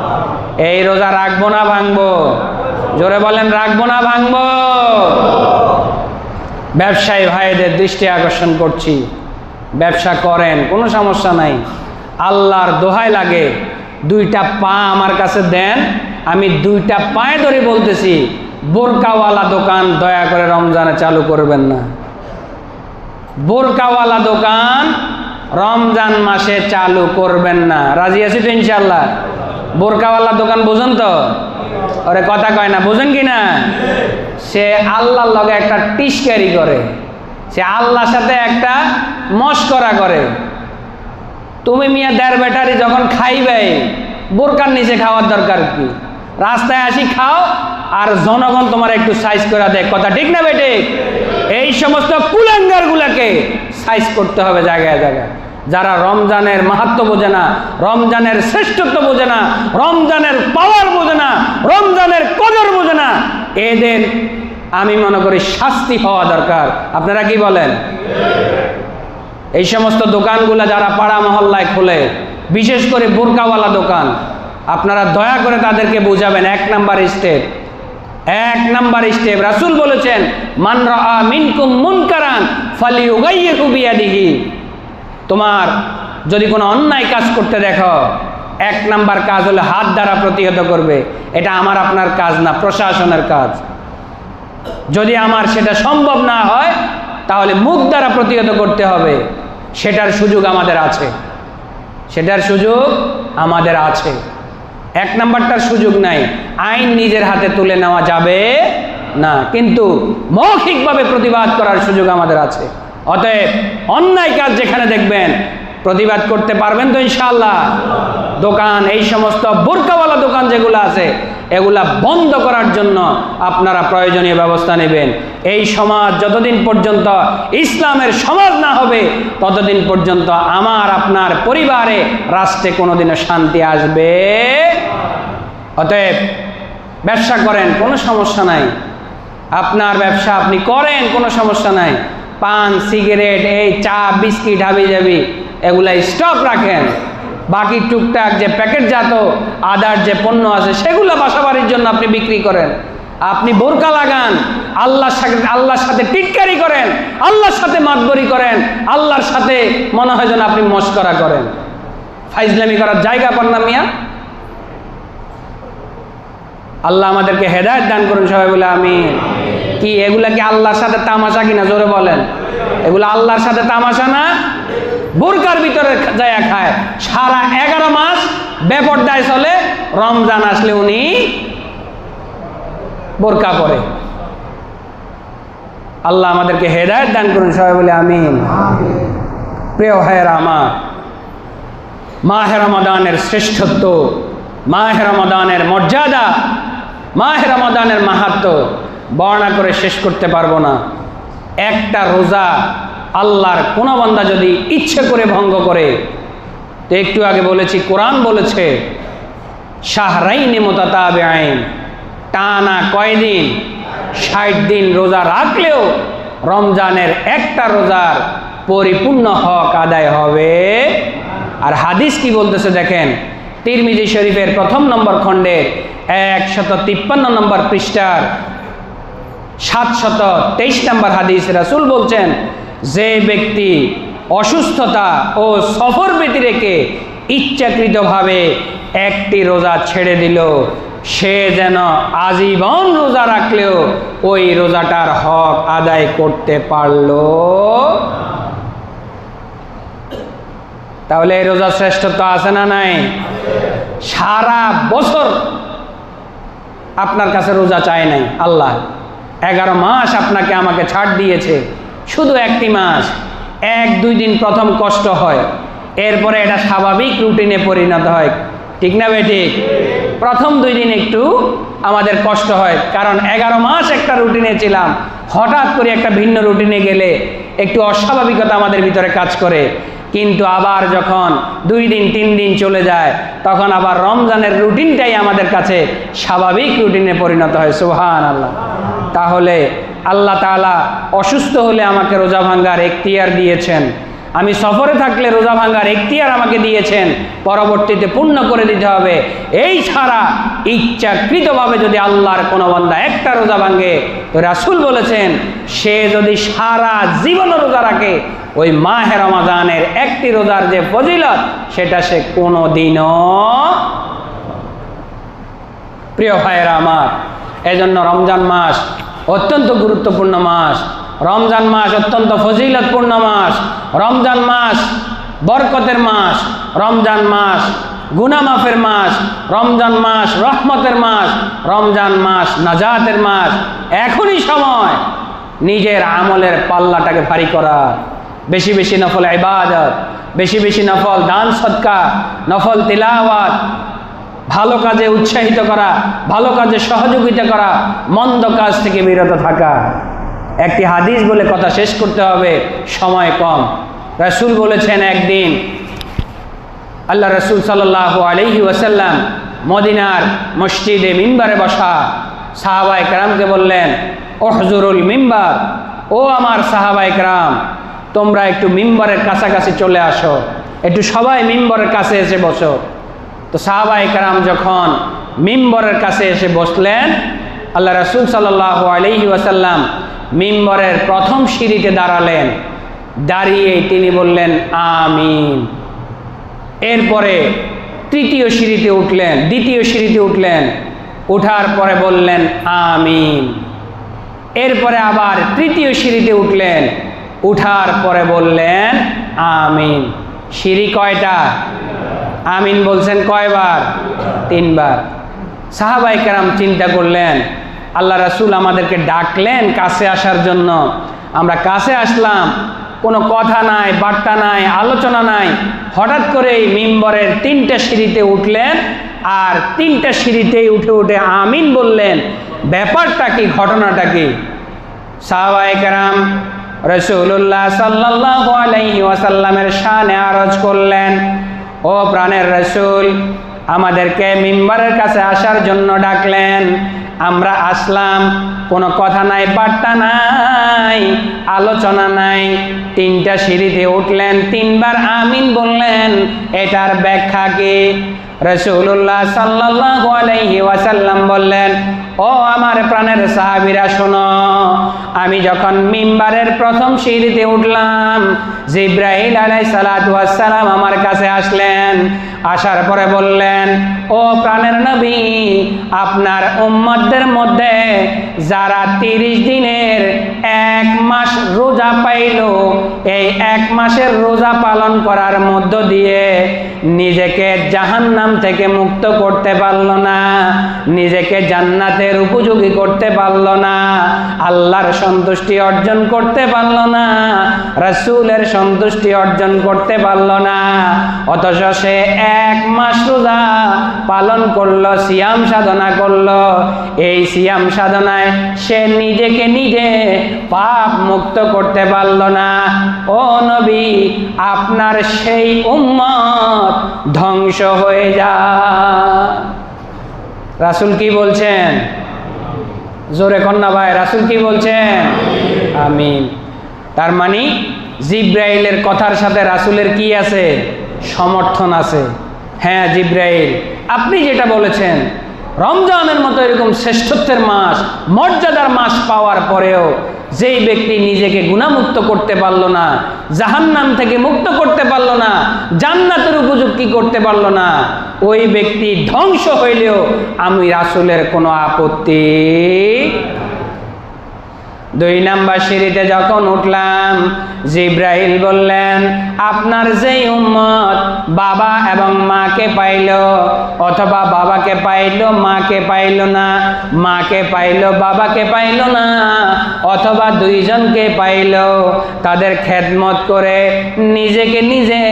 এই রোজা রাখবো না ভাঙবো? জোরে বলেন, রাখবো না ভাঙবো? ব্যবসায়ী ভাইদের দৃষ্টি আকর্ষণ করছি, ব্যবসা করেন, কোনো সমস্যা নাই, আল্লাহর দোহাই লাগে 2টা পা আমার কাছে দেন, আমি 2টা পায়ে ধরে বলতেছি বোরকাওয়ালা দোকান দয়া করে রমজানে চালু করবেন না। বোরকাওয়ালা দোকান রমজান মাসে চালু করবেন না। রাজি আছি তো ইনশাআল্লাহ? বোরকাওয়ালা দোকান বুঝুন তো? ওরে কথা কয় না, বুঝুন কি না? সে আল্লাহর লগে একটা টিস্কারি করে, সে আল্লাহর সাথে একটা মশকরা করে। তুমি মিয়া দেড় বেটারি যখন খাইবে, বোরকার নিচে খাওয়ার দরকার কি? রাস্তায় আসি খাও, আর জনগণ তোমার একটু সাইজ করে দেয়। কথা ঠিক না বেটে? এই সমস্ত কুলাঙ্গার গুলাকে সাইজ করতে হবে জায়গায় জায়গায়। যারা রমজানের মাহাত্ম্য বোঝে না, রমজানের শ্রেষ্ঠত্ব বোঝে না, রমজানের পাওয়ার বোঝে না, রমজানের কদর বোঝে না, এদের আমি মনে করি শাস্তি হওয়া দরকার। আপনারা কি বলেন? এই সমস্ত দোকানগুলা যারা পাড়া মহল্লায় খোলে, বিশেষ করে বোরকাওয়ালা দোকান, আপনারা দয়া করে তাদেরকে বুঝাবেন। 1 নাম্বার স্টেপ, 1 নাম্বার স্টেপ রাসূল বলেছেন মান রাআ মিনকুম মুনকারান ফালিয়ুগাইয়িরহু বিয়াদিহি। তোমার যদি কোনো অন্যায় কাজ করতে দেখো, 1 নাম্বার কাজ হলো হাত দ্বারা প্রতিহত করবে। এটা আমার আপনার কাজ না, প্রশাসনের কাজ। যদি আমার সেটা সম্ভব না হয় তাহলে মুখ দ্বারা প্রতিহত করতে হবে। সেটার সুযোগ আমাদের আছে, সেটার সুযোগ আমাদের আছে। 1 নাম্বারটার সুযোগ নাই, আইন নিজের হাতে তুলে নেওয়া যাবে না, কিন্তু মৌখিকভাবে প্রতিবাদ করার সুযোগ আমাদের আছে। অতএব অন্যায় কাজ যেখানে দেখবেন প্রতিবাদ করতে পারবেন তো ইনশাআল্লাহ? দোকান, এই সমস্ত বোরকাওয়ালা দোকান যেগুলো আছে এগুলা বন্ধ করার জন্য আপনারা প্রয়োজনীয় ব্যবস্থা নেবেন। এই সমাজ যতদিন পর্যন্ত ইসলামের সমাজ না হবে ততদিন পর্যন্ত আমার আপনার পরিবারে, রাষ্ট্রে কোনোদিনও শান্তি আসবে। অতএব ব্যবসা করেন, কোনো সমস্যা নাই, আপনার ব্যবসা আপনি করেন, কোনো সমস্যা নাই। পান, সিগারেট, এই চা, বিস্কিট, হাবি জাবি এগুলা স্টক রাখেন। বাকি টুকটাক যে প্যাকেটজাত আদার যে পণ্য আছে সেগুলো বাসাবাড়ির জন্য আপনি বিক্রি করেন। আপনি বোরকা লাগান, আল্লাহর সাথে টিটকারি করেন, আল্লাহর সাথে মাতবরি করেন, আল্লাহর সাথে মনে হয় যেন আপনি মস্করা করেন। ফাইজলামি করার জায়গা পান না মিয়া। আল্লাহ আমাদেরকে হেদায়েত দান করুন, সবাই বলে আমিন। কি এগুলা কি আল্লাহর সাথে তামাশা কিনা? জোরে বলেন। এগুলো আল্লাহর সাথে তামাশা না, বোরকার ভিতরে যায় খায়। সারা 11 মাস বেপরদায় চলে, রমজান আসলে উনি বোরকা পরে। আল্লাহ আমাদেরকে হেদায়েত দান করুন, সবাই বলে আমিন। প্রিয় ভাইয়েরা আমার, মাহে রমাদানের শ্রেষ্ঠত্ব, মাহে রমাদানের মর্যাদা, মাহে রমাদানের মাহাত্ম্য বর্ণনা করে শেষ করতে পারবো না। একটা রোজা আল্লাহর কোনো বান্দা যদি ইচ্ছে করে ভঙ্গ করে, তো একটু আগে বলেছি কোরআন বলেছে শাহরাইন মুতাতাবিআইন, টানা কয়দিন? 60 দিন রোজা রাখলেও রমজানের একটা রোজার পরিপূর্ণ হক আদায় হবে। আর হাদিস কি বলতেছে দেখেন, তিরমিজি শরীফের 1 নম্বর খণ্ডের 153 নম্বর পৃষ্ঠার 723 নম্বর হাদিস, রাসূল বলছেন যে ব্যক্তি অসুস্থতা ও সফর ব্যতি রেখে ইচ্ছাকৃতভাবে একটি রোজা ছেড়ে দিল, সে যেন আজীবন রোজা রাখলেও ওই রোজাটার হক আদায় করতে পারল। তাহলে এই রোজা শ্রেষ্ঠত্ব আছে না নাই? সারা বছর আপনার কাছে রোজা চায় নাই আল্লাহ, 11 মাস আপনাকে আমাকে ছাড় দিয়েছে, শুধু একটি মাস 1-2 দিন প্রথম কষ্ট হয়, এরপরে এটা স্বাভাবিক রুটিনে পরিণত হয়, ঠিক না ভাই? ঠিক। প্রথম 2 দিন একটু আমাদের কষ্ট হয়, কারণ 11 মাস একটা রুটিনে ছিলাম, হঠাৎ করে একটা ভিন্ন রুটিনে গেলে একটু অস্বাভাবিকতা আমাদের ভিতরে কাজ করে। কিন্তু আবার যখন 2 দিন 3 দিন চলে যায় তখন আবার রমজানের রুটিনটাই আমাদের কাছে স্বাভাবিক রুটিনে পরিণত হয়। সুবহানাল্লাহ। তাহলে আল্লাহ তাআলা অসুস্থ হলে আমাকে রোজা ভাঙ্গার এখতিয়ার দিয়েছেন, আমি সফরে থাকলে রোজা ভাঙ্গার এখতিয়ার আমাকে দিয়েছেন, পরবর্তীতে পূর্ণ করে দিতে হবে। এই ছাড়া ইচ্ছাকৃতভাবে যদি আল্লাহর কোনো বান্দা একটা রোজা ভাঙ্গে, তো রাসূল বলেছেন সে যদি সারা জীবন রোজা রাখে, ওই মাহে রমাদানের একটি রোজার যে ফজিলত সেটা সে কোনো দিনও। প্রিয় ভাইয়েরা আমার, এজন্য রমজান মাস অত্যন্ত গুরুত্বপূর্ণ মাস, রমজান মাস অত্যন্ত ফজিলতপূর্ণ মাস, রমজান মাস বরকতের মাস, রমজান মাস গুনাহ মাফের মাস, রমজান মাস রহমতের মাস, রমজান মাস নাজাতের মাস। এখনই সময় নিজের আমলের পাল্লাটাকে ভারী করার, বেশি বেশি নফল ইবাদত, বেশি বেশি নফল দান সদকা, নফল তিলাওয়াত, ভালো কাজে উৎসাহিত করা, ভালো কাজে সহযোগিতা করা, মন্দ কাজ থেকে বিরত থাকা। একটি হাদিস বলে কথা শেষ করতে হবে, সময় কম। রাসূল বলেছেন একদিন আল্লাহ রাসূল সাল্লাল্লাহু আলাইহি ওয়াসাল্লাম মদিনার মসজিদে মিম্বারে বসা সাহাবায়ে কেরামকে বললেন, উহজুরুল মিম্বার, ও আমার সাহাবায়ে কেরাম, তোমরা একটু মিম্বরের কাছাকাছি চলে আসো, একটু সবাই মিম্বরের কাছে এসে বসো। তো সাহাবায়ে কেরাম যখন মিম্বরের কাছে এসে বসলেন, আল্লাহ রাসূল সাল্লাল্লাহু আলাইহি ওয়াসাল্লাম মিম্বরের প্রথম সিঁড়িতে দাঁড়ালেন, দাঁড়িয়ে তিনি বললেন আমিন। এরপরে তৃতীয় সিঁড়িতে উঠলেন, দ্বিতীয় সিঁড়িতে উঠলেন, ওঠার পরে বললেন আমিন। এরপরে আবার তৃতীয় সিঁড়িতে উঠলেন, উঠার পরে বললেন আমিন। সিঁড়ি কয়টা? আমিন বলছেন কয়বার? 3 বার। সাহাবায়ে কেরাম চিন্তা করলেন, আল্লাহ রাসূল আমাদেরকে ডাকলেন কাছে আসার জন্য, আমরা কাছে আসলাম, কোনো কথা নাই, বার্তা নাই, আলোচনা নাই। হঠাৎ করেই মিম্বরের 3টে সিঁড়িতে উঠলেন, আর 3টে সিঁড়িতেই উঠে উঠে আমিন বললেন। ব্যাপারটা কি, ঘটনাটা কি? সাহাবায়ে কেরাম রাসূলুল্লাহ সাল্লাল্লাহু আলাইহি ওয়াসাল্লামের শানে আরজ করলেন, ও প্রাণের রাসূল, আমাদেরকে মিম্বরের কাছে আসার জন্য ডাকলেন, আমরা আসলাম, কোনো কথা নাই, বার্তা নাই, আলোচনা নাই। 3টা সিঁড়িতে উঠলেন, 3বার আমিন বললেন, এটার ব্যাখ্যা কি? রাসূলুল্লাহ সাল্লাল্লাহু আলাইহি ওয়াসাল্লাম বললেন, ও আমার প্রাণের সাহাবীরা শোনো, আমি যখন মিম্বারের প্রথম সিঁড়িতে উঠলাম, জিবরাইল আলাইহিস সালাতু ওয়াস সালাম আমার কাছে আসলেন। আসার পরে বললেন, ও প্রাণের নবী, আপনার উম্মতদের মধ্যে যারা 30 দিনের 1 মাস রোজা পাইল, এই 1 মাসের রোজা পালন করার মধ্য দিয়ে নিজেকে জাহান্নাম থেকে মুক্ত করতে পারল না, নিজেকে জান্নাতের উপযোগী করতে পারল না, আল্লাহর সন্তুষ্টি অর্জন করতে পারল না, রাসূলের সন্তুষ্টি অর্জন করতে পারল না, অথচ সে 1 মাস রোজা পালন করলো, সিয়াম সাধনা করলো। এই সিয়াম সাধনায় সে নিজেকে নিজে পাপ মুক্ত করতে পারল না। ও নবী, আপনার সেই উম্মত ধ্বংস হয়ে যায়। রাসূল কি বলছেন? জোরে কন্যা ভাই, রাসূল কি বলছেন? আমিন। তার মানে জিব্রাইলের কথার সাথে রাসূলের কি আছে? সমর্থন আছে। হ্যাঁ জিব্রাইল, আপনি যেটা বলেছেন, রমজানের মতো এরকম শ্রেষ্ঠত্বের মাস, মর্যাদার মাস পাওয়ার পরেও যেই ব্যক্তি নিজেকে গুনাহমুক্ত করতে পারল না, জাহান্নাম থেকে মুক্ত করতে পারল না, জান্নাতের উপযোগী করতে পারল না, ওই ব্যক্তি ধ্বংস হইলেও আমি রাসূলের কোনো আপত্তি। 2 নাম্বার সিঁড়িতে যখন উঠলাম, জিব্রাইল বললেন, আপনার যেই উম্মত বাবা এবং মাকে পাইল, অথবা বাবাকে পাইল মাকে পাইল না, মাকে পাইল বাবাকে পাইল না, অথবা 2 জনকে পাইল, তাদের খেদমত করে নিজেকে নিজে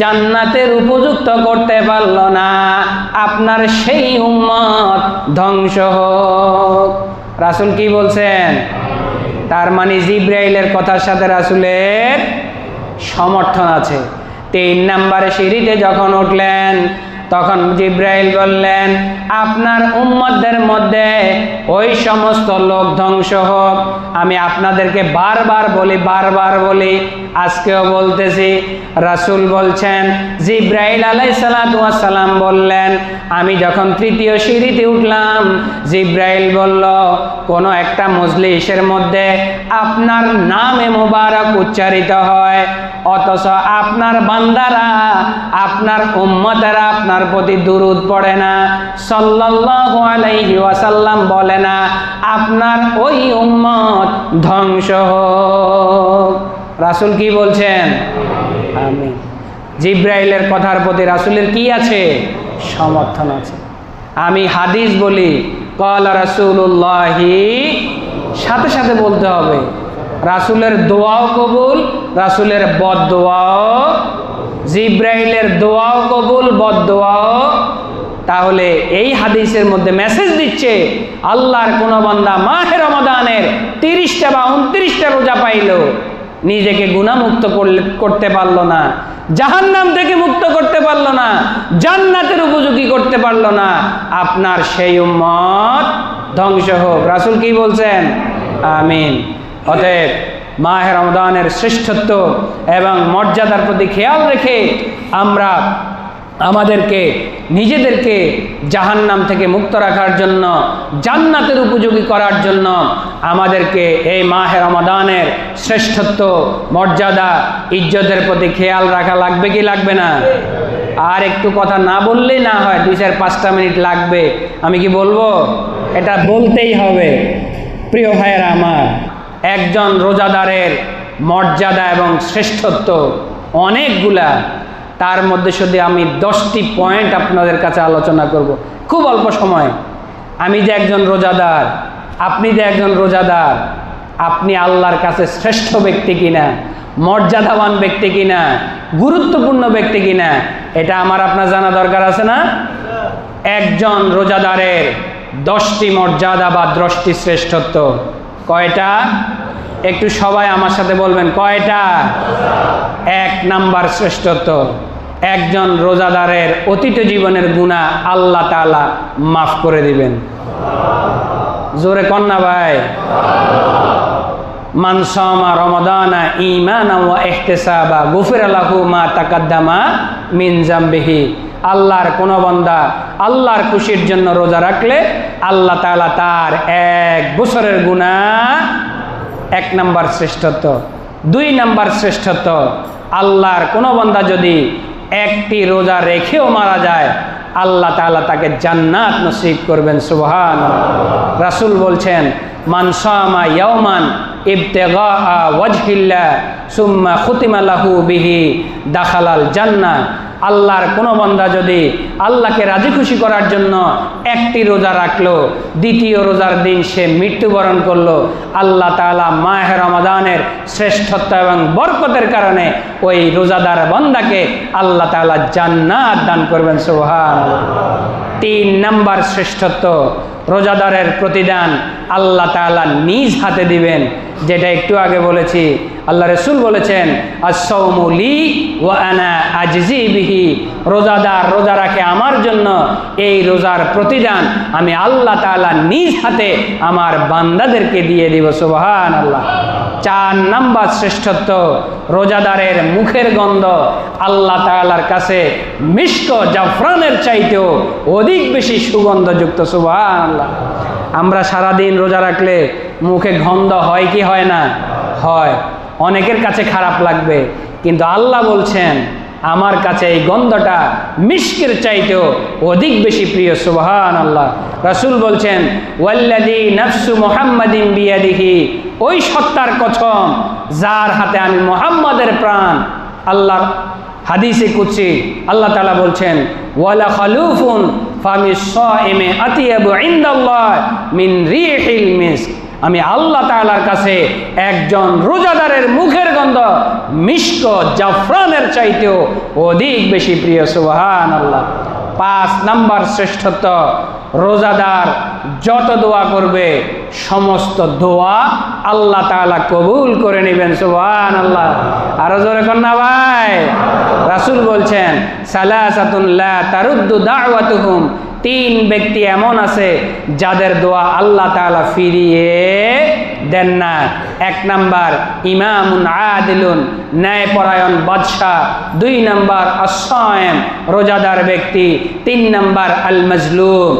জান্নাতের উপযুক্ত করতে পারল না, আপনার সেই উম্মত ধ্বংস হোক। রাসূল কি বলছেন? তার মানে জিব্রাইলের কথার সাথে রাসূলের সমর্থন আছে। 3 নম্বরে সিঁড়িতে যখন উঠলেন, তখন জিব্রাইল বললেন, আপনার উম্মতদের মধ্যে ওই সমস্ত লোক ধ্বংস হোক। আমি আপনাদেরকে বারবার বলি, আজকেও বলতেছি। রাসূল বলছেন, জিব্রাইল আলাইহিস সালাতু ওয়াস সালাম বললেন, আমি যখন 3য় সিঁড়িতে উঠলাম, জিব্রাইল বলল, কোনো একটা মজলিসের মধ্যে আপনার নামে মুবারক উচ্চারিত হয়, অথচ আপনার বান্দারা, আপনার উম্মতেরা আপনার প্রতি দুরূদ পড়ে না, সাল্লাল্লাহু আলাইহি ওয়াসাল্লাম বলে না, আপনার ওই উম্মত ধ্বংস হোক। রাসূল কি বলছেন? আমিন। জিব্রাইলের কথার প্রতি রাসূলের কি আছে? সমর্থন আছে। আমি হাদিস বলি, ক্বালা রাসূলুল্লাহি, সাথে সাথে বলতে হবে। রাসূলের দোয়াও কবুল, রাসূলের বদদোয়াও, জিব্রাইলের দোয়াও কবুল, বদদোয়াও। তাহলে এই হাদিসের মধ্যে মেসেজ দিচ্ছে, আল্লাহর কোন বান্দা মাহে রমাদানের 30টা বা 29টা রোজা পাইল, নিজেকে গুনাহমুক্ত করতে পারল না, জাহান্নাম থেকে মুক্ত করতে পারল না, জান্নাতের উপযোগী করতে পারল না, আপনার সেই উম্মত ধ্বংস হোক। রাসূল কি বলছেন? আমিন। অতএব মাহে রমজানের শ্রেষ্ঠত্ব এবং মর্যাদার প্রতি খেয়াল রেখে আমরা আমাদেরকে নিজেদেরকে জাহান্নাম থেকে মুক্ত রাখার জন্য, জান্নাতের উপযোগী করার জন্য আমাদেরকে এই মাহে রমাদানের শ্রেষ্ঠত্ব, মর্যাদা, ইজ্জতের প্রতি খেয়াল রাখা লাগবে কি লাগবে না? আর একটু কথা না বললেই না হয়, 2-4-5টা মিনিট লাগবে। আমি কি বলবো? এটা বলতেই হবে। প্রিয় ভাইয়েরা আমার, একজন রোজাদারের মর্যাদা এবং শ্রেষ্ঠত্ব অনেকগুলা, তার মধ্যে শুধু আমি 10টি পয়েন্ট আপনাদের কাছে আলোচনা করব খুব অল্প সময়। আমি যে একজন রোজাদার, আপনি যে একজন রোজাদার, আপনি আল্লাহর কাছে শ্রেষ্ঠ ব্যক্তি কিনা, মর্যাদাবান ব্যক্তি কিনা, গুরুত্বপূর্ণ ব্যক্তি কিনা, এটা আমার আপনার জানা দরকার আছে না? একজন রোজাদারের 10টি মর্যাদা বা 10টি শ্রেষ্ঠত্ব। কয়টা? একটু সবাই আমার সাথে বলবেন, কয়টা? 1 নাম্বার শ্রেষ্ঠত্ব, একজন রোজাদারের অতীত জীবনের গুনাহ আল্লাহ তাআলা মাফ করে দিবেন। জোরে কন্যা ভাই। মান সামা রমাদানা ঈমানান ওয়া ইহতিসাবা গুফিরা লাহু মা তাকাদ্দামা মিন যামবিহি। আল্লাহর কোন বান্দা আল্লাহর খুশির জন্য রোজা রাখলে আল্লাহ তাআলা তার 1 বছরের গুনাহ, 1 নাম্বার শ্রেষ্ঠত্ব। 2 নাম্বার শ্রেষ্ঠত্ব, আল্লাহর কোন বান্দা যদি একটি রোজা রেখেও মারা যায় আল্লাহ তাআলা তাকে জান্নাত নসিব করবেন। সুবহানাল্লাহ। রাসূল বলছেন, মান সামা ইয়াওমান ইবতিগা ওয়াজহিল্লাহ সুম্মা খুতিমা লাহু বিহি দাখালাল জান্নাহ। আল্লাহর কোন বান্দা যদি আল্লাহকে রাজি খুশি করার জন্য একটি রোজা রাখলো, দ্বিতীয় রোজার দিন সে মৃত্যুবরণ করলো, আল্লাহ তাআলা মাহে রমাদানের শ্রেষ্ঠত্ব এবং বরকতের কারণে ওই রোজাদার বান্দাকে আল্লাহ তাআলা জান্নাত দান করবেন। সুবহানাল্লাহ। 3 নাম্বার শ্রেষ্ঠত্ব, রোজাদারের প্রতিদান আল্লাহ তাআলা নিজ হাতে দিবেন, যেটা একটু আগে বলেছি। আল্লাহ রাসূল বলেছেন, আস-সাওমু লি ওয়া আনা আজজি বিহি। রোজাদার রোজা রাখে আমার জন্য, এই রোজার প্রতিদান আমি আল্লাহ তাআলা নিজ হাতে আমার বান্দাদেরকে দিয়ে দিব। সুবহানাল্লাহ। 4 নাম্বার শ্রেষ্ঠত্ব, রোজাদারের মুখের গন্ধ আল্লাহ তাআলার কাছে মিশক জাফরানের চাইতেও অধিক বেশি সুগন্ধযুক্ত। সুবহানাল্লাহ। আমরা সারাদিন রোজা রাখলে মুখে গন্ধ হয় কি হয় না? হয়। অনেকের কাছে খারাপ লাগবে, কিন্তু আল্লাহ বলছেন আমার কাছে এই গন্ধটা মিশকের চাইতেও অধিক বেশি প্রিয়। সুবহানাল্লাহ। রাসূল বলছেন, ওয়াল্লাযী নাফসু মুহাম্মাদিন বিয়াদিহি। ওই সত্তার কসম যার হাতে আমি মুহাম্মাদের প্রাণ। আল্লাহর হাদিসে কুদসি আল্লাহ তাআলা বলছেন, ওয়ালা খালুফুন ফামিস সাইমি আতিয়াবু ইনদাল্লাহ মিন রিহিল মিস্ক। আমি আল্লাহ তাআলার কাছে একজন রোজাদারের মুখের গন্ধ মিশক জাফরানের চাইতেও অধিক বেশি প্রিয়। সুবহানাল্লাহ। 5 নাম্বার শ্রেষ্ঠত্ব, রোজাদার যত দোয়া করবে সমস্ত দোয়া আল্লাহ তাআলা কবুল করে নেবেন। সুবহানাল্লাহ। আরো জোরে কন্যা ভাই। রাসূল বলছেন, সালাসাতুন লা তারুদ্দু দাওয়াতুহুম। 3 ব্যক্তি এমন আছে যাদের দোয়া আল্লাহ তাআলা ফিরিয়ে দেন না। 1 নাম্বার ইমামুন আদিলুন, ন্যায়পরায়ণ বাদশাহ। 2 নাম্বার আস-সায়েম, রোজাদার ব্যক্তি। 3 নাম্বার আল মাজলুম,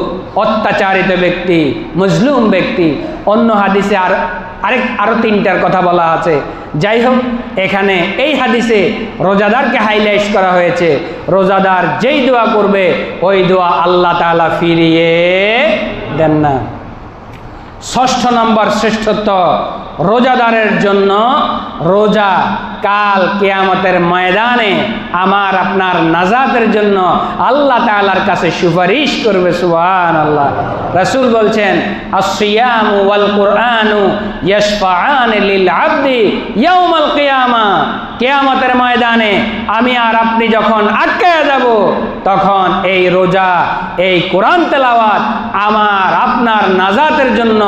অত্যাচারিত ব্যক্তি, মজলুম ব্যক্তি। অন্য হাদিসে আরো 3টার কথা বলা আছে। যাই হোক, এখানে এই হাদিসে রোজাদারকে হাইলাইট করা হয়েছে। রোজাদার যেই দোয়া করবে ওই দোয়া আল্লাহ তাআলা ফিরিয়ে দেন না। 6 নম্বর শ্রেষ্ঠত্ব, রোজাদারের জন্য রোজা কাল কিয়ামতের ময়দানে আমার আপনার নাজাতের জন্য আল্লাহ তাআলার কাছে সুপারিশ করবে। সুবহানাল্লাহ। রাসূল বলছেন, আস-সিয়ামু ওয়াল কুরআনু ইয়াশফাআন লিল আবদি ইয়াউমাল কিয়ামা। কিয়ামতের ময়দানে আমি আর আপনি যখন আটকায়া যাব, তখন এই রোজা, এই কোরআন তেলাওয়াত আমার আপনার নাজাতের জন্য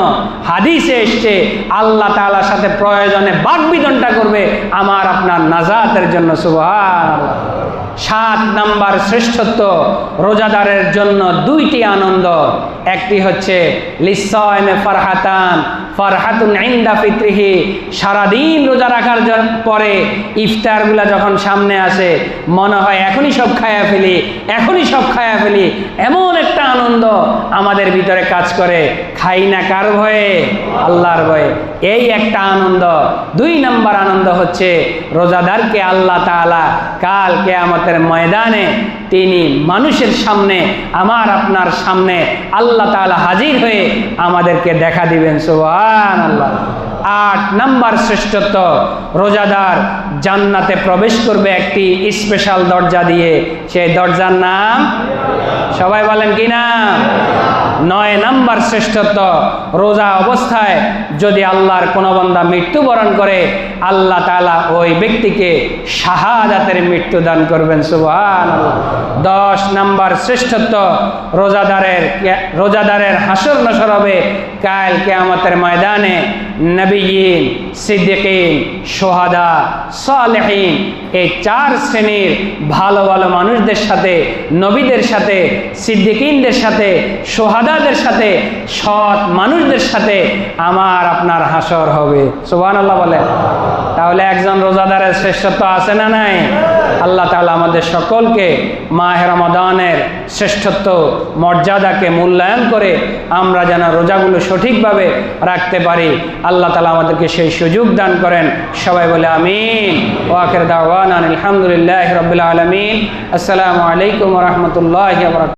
হাদিসে এসেছে আল্লাহ তাআলার সাথে প্রয়োজনে বাকবিতণ্ডা করবে আমার আপনার নাজাতের জন্য। সুবহানাল্লাহ। 7 নাম্বার শ্রেষ্ঠত্ব, রোজাদারের জন্য 2টি আনন্দ। একটি হচ্ছে লিসাইমে ফারহাতান, ফারহাতুন ইনদা ফিত্রিহি। সারাদিন রোজা রাখার পরে ইফতারগুলা যখন সামনে আসে মনে হয় এখনই সব খায়া ফেলি, এখনই সব খায়া ফেলি। এমন একটা আনন্দ আমাদের ভিতরে কাজ করে। খাই না কার ভয়ে? আল্লাহর ভয়ে। এই একটা আনন্দ। 2 নাম্বার আনন্দ হচ্ছে রোজাদারকে আল্লাহ তাআলা কাল কিয়ামতের ময়দানে তিনি মানুষের সামনে, আমার আপনার সামনে আল্লাহ তাআলা হাজির হয়ে আমাদেরকে দেখা দিবেন। সুবহানাল্লাহ। 8 নাম্বার শ্রেষ্ঠত্ব, রোজাদার জান্নাতে প্রবেশ করবে একটি স্পেশাল দরজা দিয়ে। সেই দরজার নাম সবাই বলেন কি নাম? 9 নাম্বার শ্রেষ্ঠত্ব, রোজা অবস্থায় যদি আল্লাহর কোনো বান্দা মৃত্যুবরণ করে, আল্লাহ তাআলা ওই ব্যক্তিকে শাহাদাতের মৃত্যু দান করবেন। সুবহানাল্লাহ। 10 নাম্বার শ্রেষ্ঠত্ব, রোজাদারের হাসর নসর হবে কাল কিয়ামতের ময়দানে নবিয়্যিন, সিদ্দিকিন, শুহাদা, সালেহিন, এই 4 শ্রেণীর ভালো ভালো মানুষদের সাথে, নবীদের সাথে, সিদ্দিকিনদের সাথে, শুহাদাদের সাথে, সৎ মানুষদের সাথে আমার আপনার হাসর হবে। সুবহানাল্লাহ বলে। তাহলে একজন রোজাদারের শ্রেষ্ঠত্ব আছে না নাই? আল্লাহ তাআলা আমাদের সকলকে মাহে রমাদানের শ্রেষ্ঠত্ব মর্যাদাকে মূল্যায়ন করে আমরা যেন রোজাগুলো সঠিকভাবে রাখতে পারি, আল্লাহ তাআলা আমাদেরকে সেই সুযোগ দান করেন। সবাই বলে আমিন। ওয়া আখির দাওয়ানা আলহামদুলিল্লাহি রাব্বিল আলামিন। আসসালামু আলাইকুম ওয়া রাহমাতুল্লাহি ওয়া বারাকাতুহু।